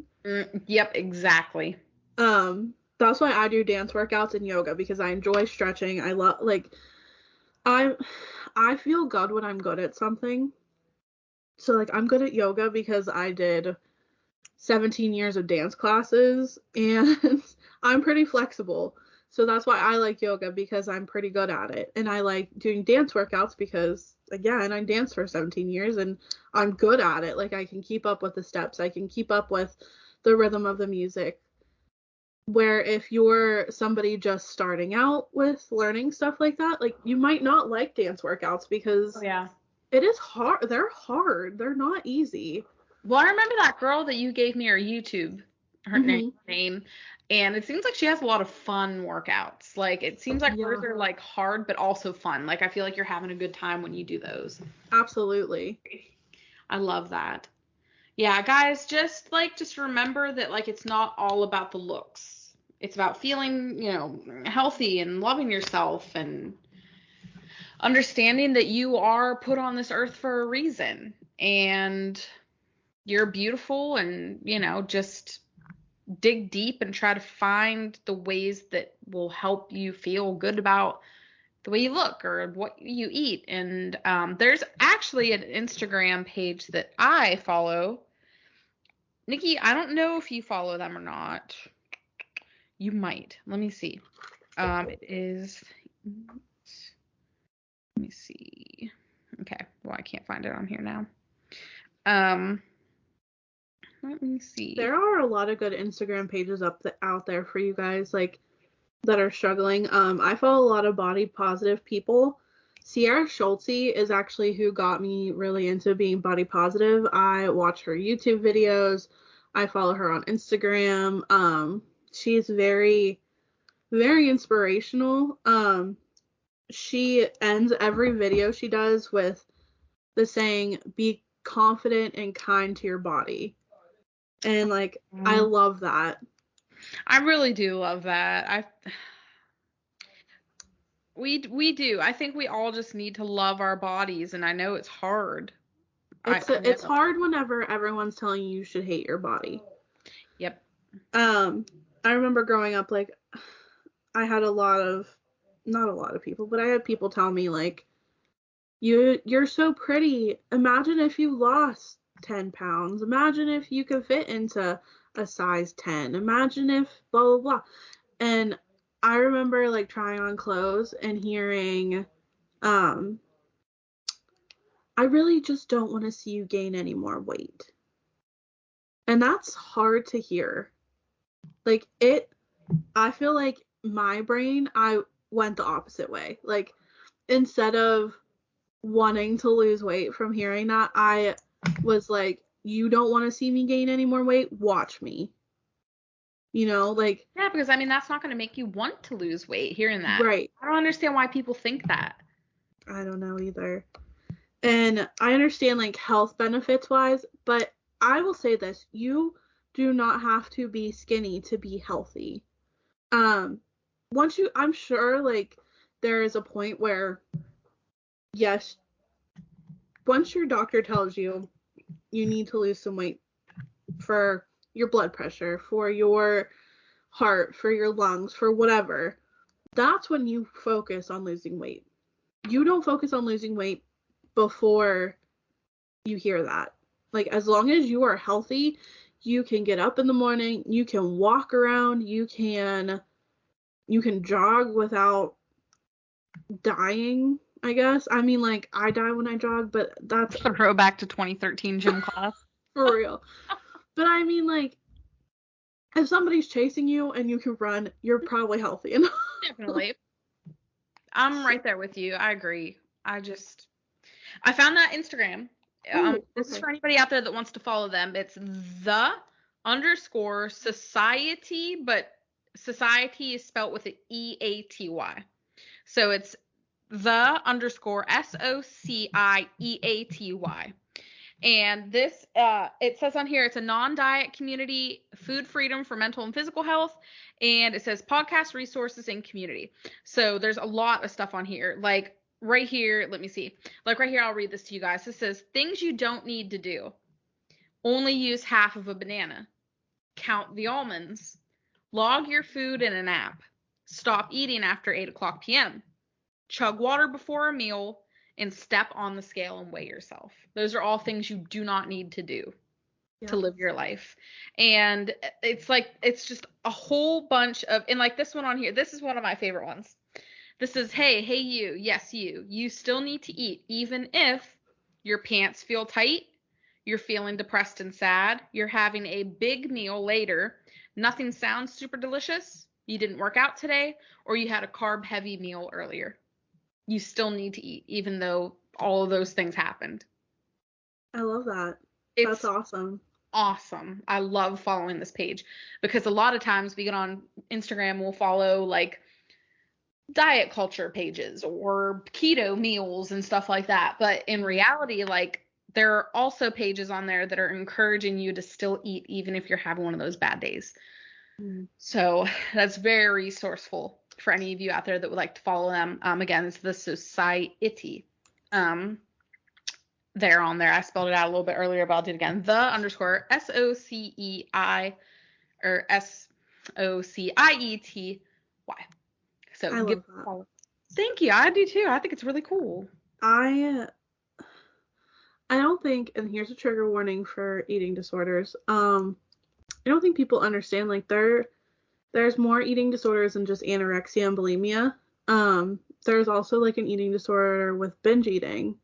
Yep, exactly. That's why I do dance workouts and yoga, because I enjoy stretching. I love, like, I feel good when I'm good at something. So, like, I'm good at yoga because I did 17 years of dance classes, and I'm pretty flexible. So that's why I like yoga, because I'm pretty good at it. And I like doing dance workouts because, again, I danced for 17 years and I'm good at it. Like, I can keep up with the steps. I can keep up with the rhythm of the music. Where if you're somebody just starting out with learning stuff like that, like, you might not like dance workouts because it is hard. They're hard. They're not easy. Well, I remember that girl that you gave me her YouTube, her name, And it seems like she has a lot of fun workouts. Like, it seems like hers Yeah, are like hard, but also fun. Like, I feel like you're having a good time when you do those. absolutely. I love that. Yeah, guys, just remember that like it's not all about the looks. It's about feeling, healthy and loving yourself and understanding that you are put on this earth for a reason and you're beautiful and, just dig deep and try to find the ways that will help you feel good about the way you look or what you eat. And there's actually an Instagram page that I follow. Nikki, I don't know if you follow them or not. You might. Let me see. It is. Let me see. Okay. Well, I can't find it on here now. Let me see. There are a lot of good Instagram pages out there for you guys, like, that are struggling. I follow a lot of body positive people. Sierra Schulte is actually who got me really into being body positive. I watch her YouTube videos. I follow her on Instagram. She's very, very inspirational. She ends every video she does with the saying, "Be confident and kind to your body." And like, I love that. I really do love that. We do. I think we all just need to love our bodies, and I know it's hard. It's hard whenever everyone's telling you should hate your body. Yep. I remember growing up, like, I had not a lot of people, but I had people tell me, like, you're so pretty. Imagine if you lost 10 pounds. Imagine if you could fit into a size 10. Imagine if blah, blah, blah. And I remember, like, trying on clothes and hearing, I really just don't want to see you gain any more weight. And that's hard to hear. Like, I feel like my brain, I went the opposite way. Like, instead of wanting to lose weight from hearing that, I was like, you don't want to see me gain any more weight? Watch me. Like. Yeah, because I mean, that's not going to make you want to lose weight hearing that. Right. I don't understand why people think that. I don't know either. And I understand, like, health benefits wise, but I will say this, you do not have to be skinny to be healthy. I'm sure, like, there is a point where, yes, once your doctor tells you you need to lose some weight for your blood pressure, for your heart, for your lungs, for whatever, that's when you focus on losing weight. You don't focus on losing weight before you hear that. Like, as long as you are healthy, you can get up in the morning, you can walk around, you can jog without dying, I guess. I mean, like, I die when I jog, but that's a throwback to 2013 gym class. For real. But I mean, like, if somebody's chasing you and you can run, you're probably healthy enough. Definitely. I'm right there with you. I agree. I found that Instagram. This is for anybody out there that wants to follow them. It's _society, but society is spelled with an EATY. So it's _SOCIEATY. And this, it says on here, it's a non-diet community, food freedom for mental and physical health. And it says podcast resources and community. So there's a lot of stuff on here. Like right here, let me see. Like right here, I'll read this to you guys. This says, things you don't need to do. Only use half of a banana. Count the almonds. Log your food in an app. Stop eating after 8:00 p.m. Chug water before a meal. And step on the scale and weigh yourself. Those are all things you do not need to do to live your life. And it's like, it's just a whole bunch of, and like this one on here, this is one of my favorite ones. This is, hey, you, yes, you still need to eat, even if your pants feel tight, you're feeling depressed and sad, you're having a big meal later, nothing sounds super delicious, you didn't work out today, or you had a carb heavy meal earlier. You still need to eat, even though all of those things happened. I love that. That's awesome. awesome. I love following this page because a lot of times we get on Instagram, we'll follow like diet culture pages or keto meals and stuff like that. But in reality, like there are also pages on there that are encouraging you to still eat even if you're having one of those bad days. So that's very resourceful for any of you out there that would like to follow them. Again, it's the Society. They're on there. I spelled it out a little bit earlier, but I'll do it again. _SOCEI or SOCIETY. So give a follow. Thank you. I do too. I think it's really cool. I don't think, and here's a trigger warning for eating disorders. I don't think people understand, like, there's more eating disorders than just anorexia and bulimia. There's also like an eating disorder with binge eating.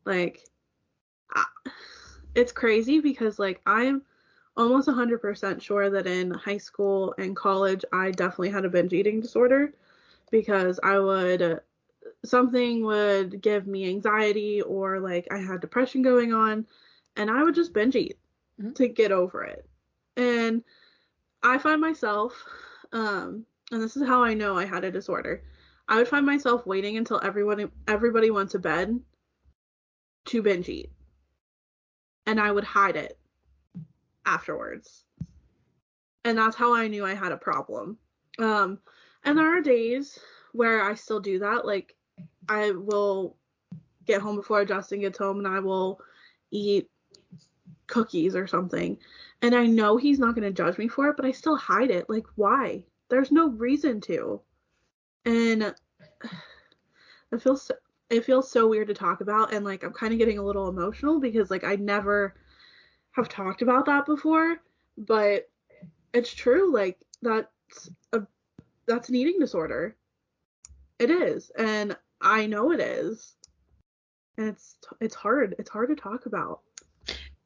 Like, it's crazy because like I'm almost 100% sure that in high school and college I definitely had a binge eating disorder because something would give me anxiety or like I had depression going on and I would just binge eat to get over it. And I find myself, and this is how I know I had a disorder, I would find myself waiting until everybody went to bed to binge eat. And I would hide it afterwards. And that's how I knew I had a problem. And there are days where I still do that. Like, I will get home before Justin gets home and I will eat cookies or something. And I know he's not going to judge me for it, but I still hide it. Like, why? There's no reason to. And it feels so weird to talk about. And, like, I'm kind of getting a little emotional because, like, I never have talked about that before. But it's true. Like, that's an eating disorder. It is. And I know it is. And it's hard. It's hard to talk about.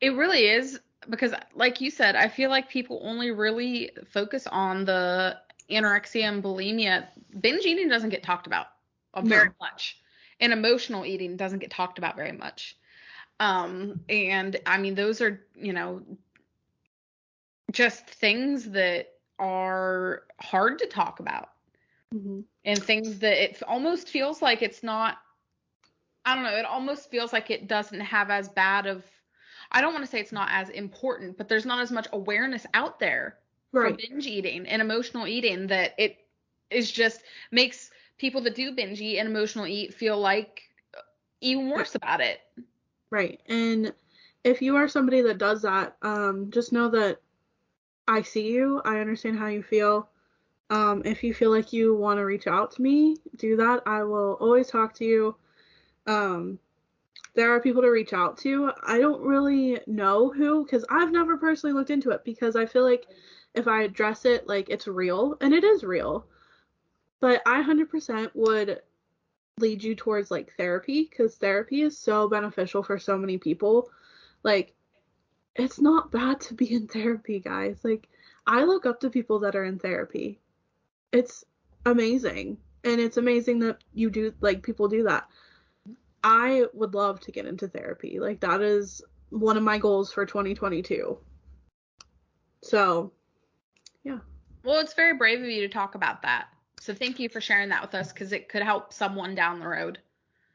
It really is. Because like you said, I feel like people only really focus on the anorexia and bulimia. Binge eating doesn't get talked about very much. And emotional eating doesn't get talked about very much. And I mean, those are, just things that are hard to talk about. And things that it almost feels like it's not, I don't know, it almost feels like it doesn't have as bad of, I don't want to say it's not as important, but there's not as much awareness out there for binge eating and emotional eating that it is just makes people that do binge eat and emotional eat feel like even worse about it. Right. And if you are somebody that does that, just know that I see you. I understand how you feel. If you feel like you want to reach out to me, do that. I will always talk to you. There are people to reach out to. I don't really know who, because I've never personally looked into it, because I feel like if I address it, like, it's real, and it is real. But I 100% would lead you towards, like, therapy, because therapy is so beneficial for so many people. Like, it's not bad to be in therapy, guys. Like, I look up to people that are in therapy. It's amazing. And it's amazing that people do that. I would love to get into therapy. Like, that is one of my goals for 2022. So, yeah. Well, it's very brave of you to talk about that. So thank you for sharing that with us, because it could help someone down the road.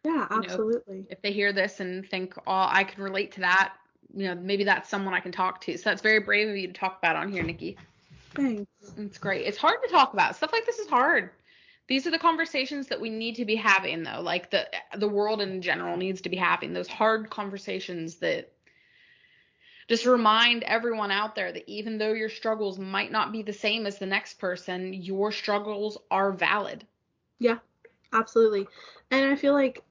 Yeah, absolutely. If they hear this and think, oh, I can relate to that, maybe that's someone I can talk to. So that's very brave of you to talk about on here, Nikki. Thanks. It's great. It's hard to talk about. Stuff like this is hard. These are the conversations that we need to be having, though. Like the world in general needs to be having those hard conversations that just remind everyone out there that even though your struggles might not be the same as the next person, your struggles are valid. Yeah, absolutely. And I feel like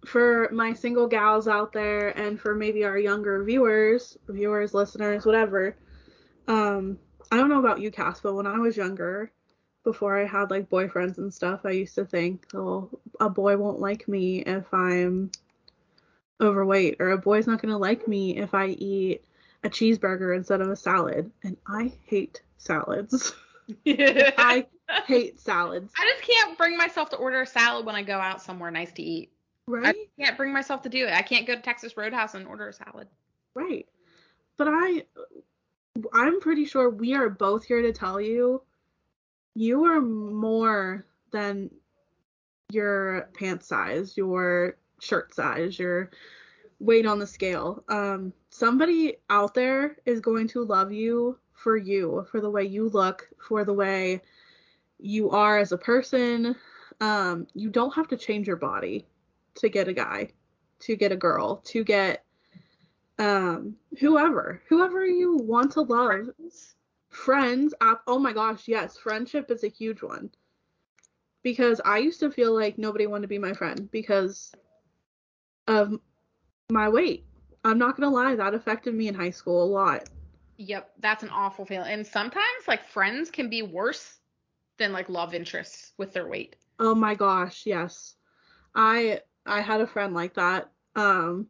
for my single gals out there, and for maybe our younger viewers, listeners, whatever, I don't know about you, Cass, but when I was younger, before I had, like, boyfriends and stuff, I used to think, oh, a boy won't like me if I'm overweight, or a boy's not going to like me if I eat a cheeseburger instead of a salad. And I hate salads. I hate salads. I just can't bring myself to order a salad when I go out somewhere nice to eat. Right? I can't bring myself to do it. I can't go to Texas Roadhouse and order a salad. Right. but I'm pretty sure we are both here to tell you, you are more than your pant size, your shirt size, your weight on the scale. Somebody out there is going to love you, for the way you look, for the way you are as a person. You don't have to change your body to get a guy, to get a girl, to get whoever you want to love. Friends. Oh my gosh, yes, friendship is a huge one. Because I used to feel like nobody wanted to be my friend because of my weight. I'm not gonna lie, that affected me in high school a lot. Yep, that's an awful feeling. And sometimes like friends can be worse than like love interests with their weight. Oh my gosh, yes. I had a friend like that. And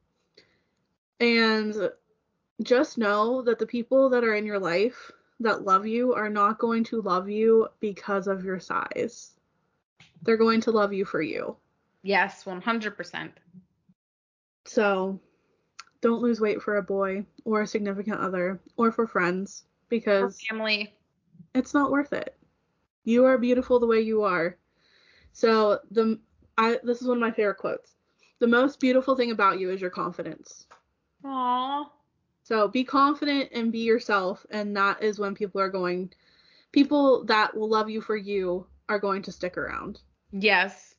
just know that the people that are in your life that love you are not going to love you because of your size. They're going to love you for you. Yes, 100%. So don't lose weight for a boy or a significant other or for friends because for family. It's not worth it. You are beautiful the way you are. So this is one of my favorite quotes. The most beautiful thing about you is your confidence. Aww. So be confident and be yourself, and that is when people that will love you for you are going to stick around. Yes.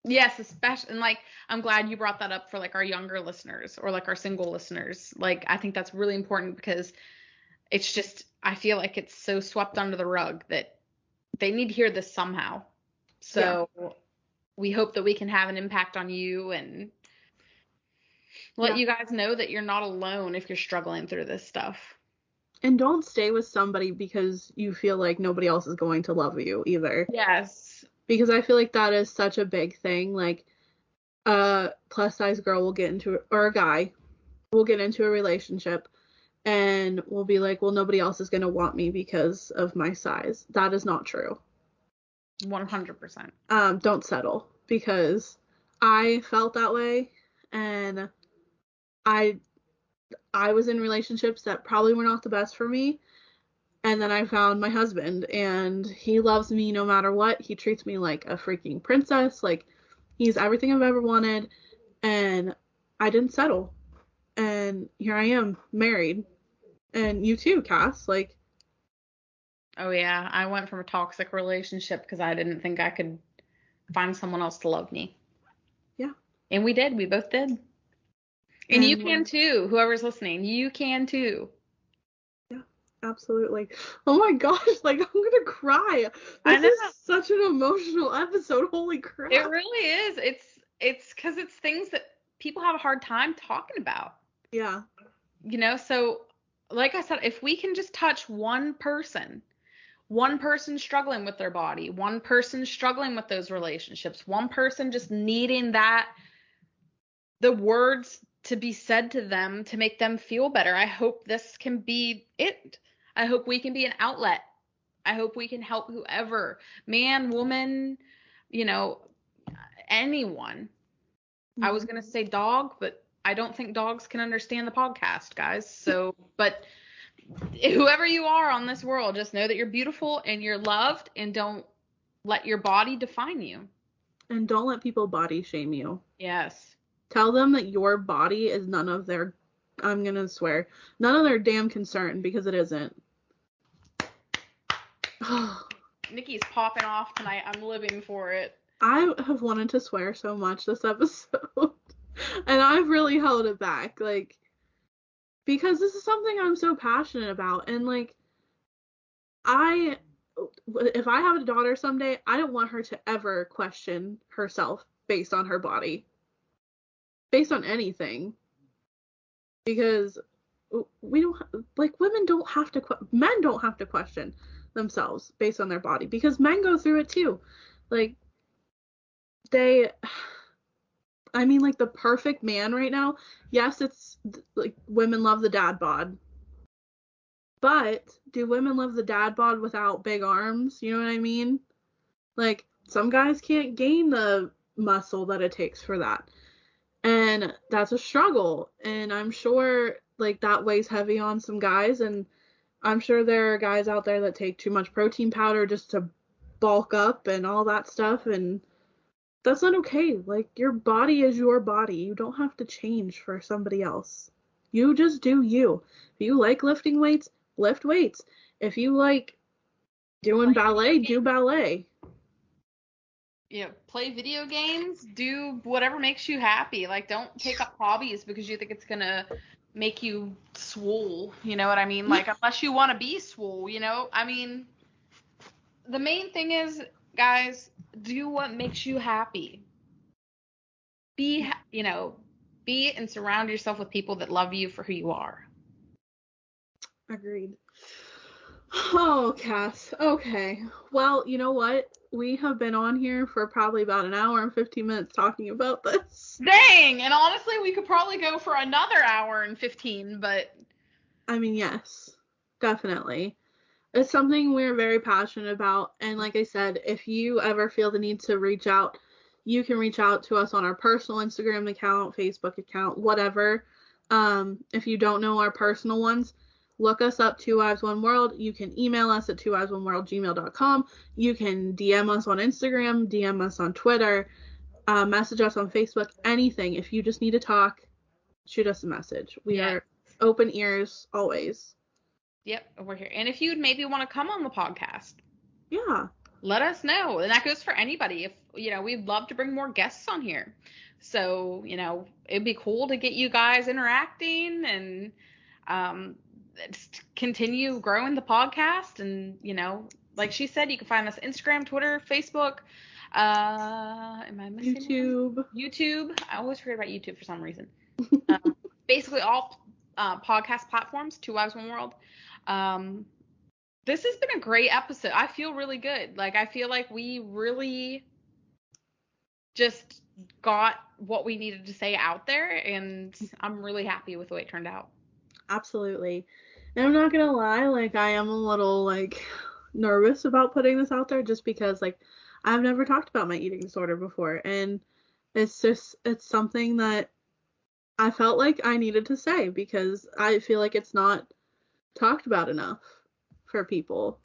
Yes, especially, and like, I'm glad you brought that up for like our younger listeners or like our single listeners. Like, I think that's really important because it's just, I feel like it's so swept under the rug that they need to hear this somehow. So we hope that we can have an impact on you and let you guys know that you're not alone if you're struggling through this stuff. And don't stay with somebody because you feel like nobody else is going to love you either. Yes. Because I feel like that is such a big thing. Like, a plus size girl will get into, or a guy will get into a relationship and will be like, well, nobody else is going to want me because of my size. That is not true. 100%. Don't settle, because I felt that way, and I was in relationships that probably were not the best for me, and then I found my husband, and he loves me no matter what. He treats me like a freaking princess. Like, he's everything I've ever wanted, and I didn't settle. And here I am, married. And you too, Cass. Like, oh yeah, I went from a toxic relationship because I didn't think I could find someone else to love me. Yeah. And we did. We both did. And you can too. Whoever's listening, you can too. Yeah, absolutely. Oh my gosh, like, I'm gonna cry. I know. This is such an emotional episode. Holy crap. It really is. It's because it's things that people have a hard time talking about. Yeah. You know, so like I said, if we can just touch one person struggling with their body, one person struggling with those relationships, one person just needing the words to be said to them to make them feel better. I hope this can be it. I hope we can be an outlet. I hope we can help whoever, man, woman, you know, anyone. I was going to say dog, but I don't think dogs can understand the podcast, guys. So, but whoever you are on this world, just know that you're beautiful and you're loved, and don't let your body define you. And don't let people body shame you. Yes. Tell them that your body is none of their, I'm going to swear, none of their damn concern, because it isn't. Nikki's popping off tonight. I'm living for it. I have wanted to swear so much this episode. And I've really held it back. Like, because this is something I'm so passionate about. And like, if I have a daughter someday, I don't want her to ever question herself based on her body. Based on anything. Because we don't, like, men don't have to question themselves based on their body, because men go through it too. Like, like, the perfect man right now, yes, it's like women love the dad bod, but do women love the dad bod without big arms? You know what I mean? Like, some guys can't gain the muscle that it takes for that. And that's a struggle. And I'm sure, like, that weighs heavy on some guys. And I'm sure there are guys out there that take too much protein powder just to bulk up and all that stuff. And that's not okay. Like, your body is your body. You don't have to change for somebody else. You just do you. If you like lifting weights, lift weights. If you like doing ballet, do ballet. Yeah, play video games, do whatever makes you happy. Like, don't take up hobbies because you think it's gonna make you swole, you know what I mean? Like, unless you want to be swole, you know? I mean, the main thing is, guys, do what makes you happy. Be and surround yourself with people that love you for who you are. Agreed. Oh, Cass. Okay. Well, you know what? We have been on here for probably about an hour and 15 minutes talking about this. Dang! And honestly, we could probably go for another hour and 15, but... I mean, yes. Definitely. It's something we're very passionate about. And like I said, if you ever feel the need to reach out, you can reach out to us on our personal Instagram account, Facebook account, whatever. If you don't know our personal ones, look us up, Two Wives One World. You can email us at twowivesoneworld@gmail.com. You can DM us on Instagram, DM us on Twitter, message us on Facebook, anything. If you just need to talk, shoot us a message. We are open ears always. Yep, we're here. And if you'd maybe want to come on the podcast, yeah, let us know. And that goes for anybody. If, we'd love to bring more guests on here. So, it'd be cool to get you guys interacting and continue growing the podcast. And, like she said, you can find us Instagram, Twitter, Facebook. Am I missing YouTube. One? YouTube. I always forget about YouTube for some reason. Basically all podcast platforms, Two Wives One World. This has been a great episode. I feel really good. Like, I feel like we really just got what we needed to say out there, and I'm really happy with the way it turned out. Absolutely. And I'm not gonna lie, like, I am a little, like, nervous about putting this out there just because, like, I've never talked about my eating disorder before, and it's something that I felt like I needed to say because I feel like it's not talked about enough for people.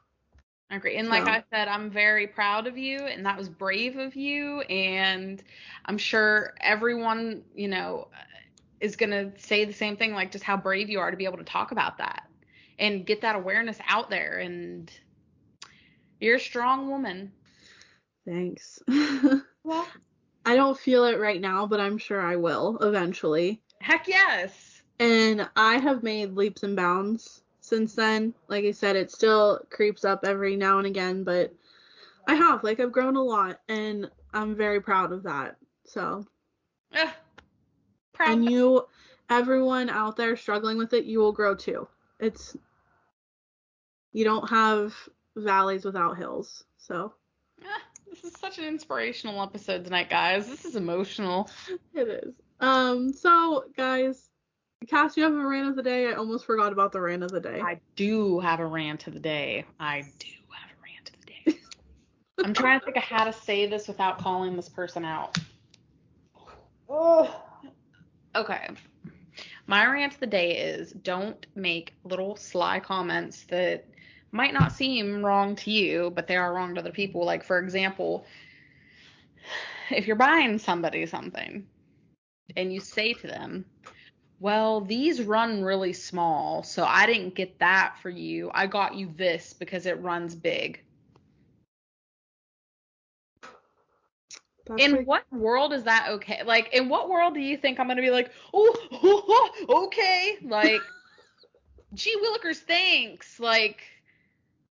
I agree. And like I said, I'm very proud of you, and that was brave of you, and I'm sure everyone, is going to say the same thing, like just how brave you are to be able to talk about that and get that awareness out there, and you're a strong woman. Thanks. Well, I don't feel it right now, but I'm sure I will eventually. Heck yes. And I have made leaps and bounds since then. Like I said, it still creeps up every now and again, but I've grown a lot, and I'm very proud of that. So, proud. And everyone out there struggling with it, you will grow too. You don't have valleys without hills. So, this is such an inspirational episode tonight, guys. This is emotional. It is. So, guys, Cass, you have a rant of the day? I almost forgot about the rant of the day. I do have a rant of the day. I'm trying to think of how to say this without calling this person out. Oh. Okay. My rant of the day is don't make little sly comments that might not seem wrong to you, but they are wrong to other people. Like, for example, if you're buying somebody something and you say to them, well, these run really small, so I didn't get that for you. I got you this because it runs big. In what world is that okay? Like, in what world do you think I'm going to be like, oh, okay, like, gee willikers, thanks, like,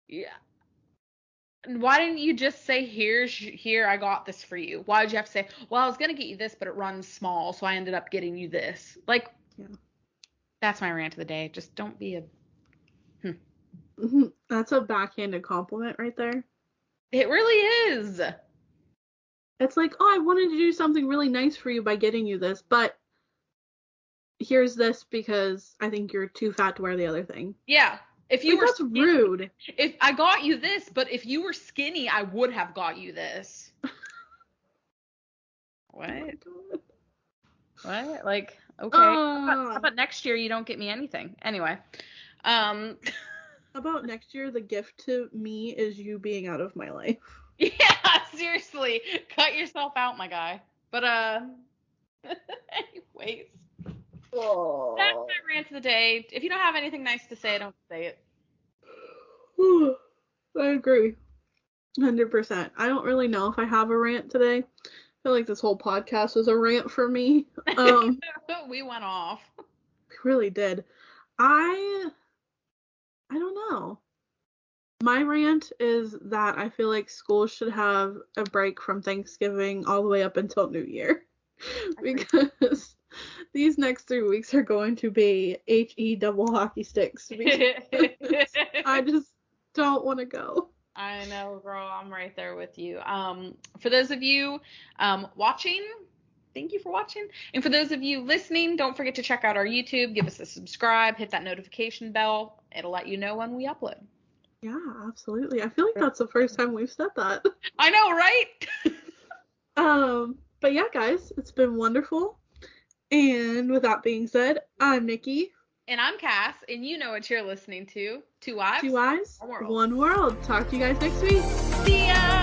yeah. Why didn't you just say, here, I got this for you? Why did you have to say, well, I was going to get you this, but it runs small, so I ended up getting you this? Like, That's my rant of the day. Just don't be a... That's a backhanded compliment right there. It really is. It's like, oh, I wanted to do something really nice for you by getting you this, but here's this because I think you're too fat to wear the other thing. Yeah. If you were that's skinny, rude. If I got you this, but if you were skinny, I would have got you this. What? What? Like, okay. How about next year you don't get me anything? Anyway. How about next year the gift to me is you being out of my life? Yeah, seriously. Cut yourself out, my guy. But, anyways. Oh. That's my rant of the day. If you don't have anything nice to say, don't say it. I agree. 100%. I don't really know if I have a rant today. I feel like this whole podcast was a rant for me. We went off. We really did. I don't know. My rant is that I feel like schools should have a break from Thanksgiving all the way up until New Year. Because these next 3 weeks are going to be HE double hockey sticks. I just don't want to go. I know, girl. I'm right there with you. For those of you watching, thank you for watching. And for those of you listening, don't forget to check out our YouTube. Give us a subscribe. Hit that notification bell. It'll let you know when we upload. Yeah, absolutely. I feel like that's the first time we've said that. I know, right? But yeah, guys, it's been wonderful. And with that being said, I'm Nikki. And I'm Cass, and you know what you're listening to. Two Wives, One World. Talk to you guys next week. See ya!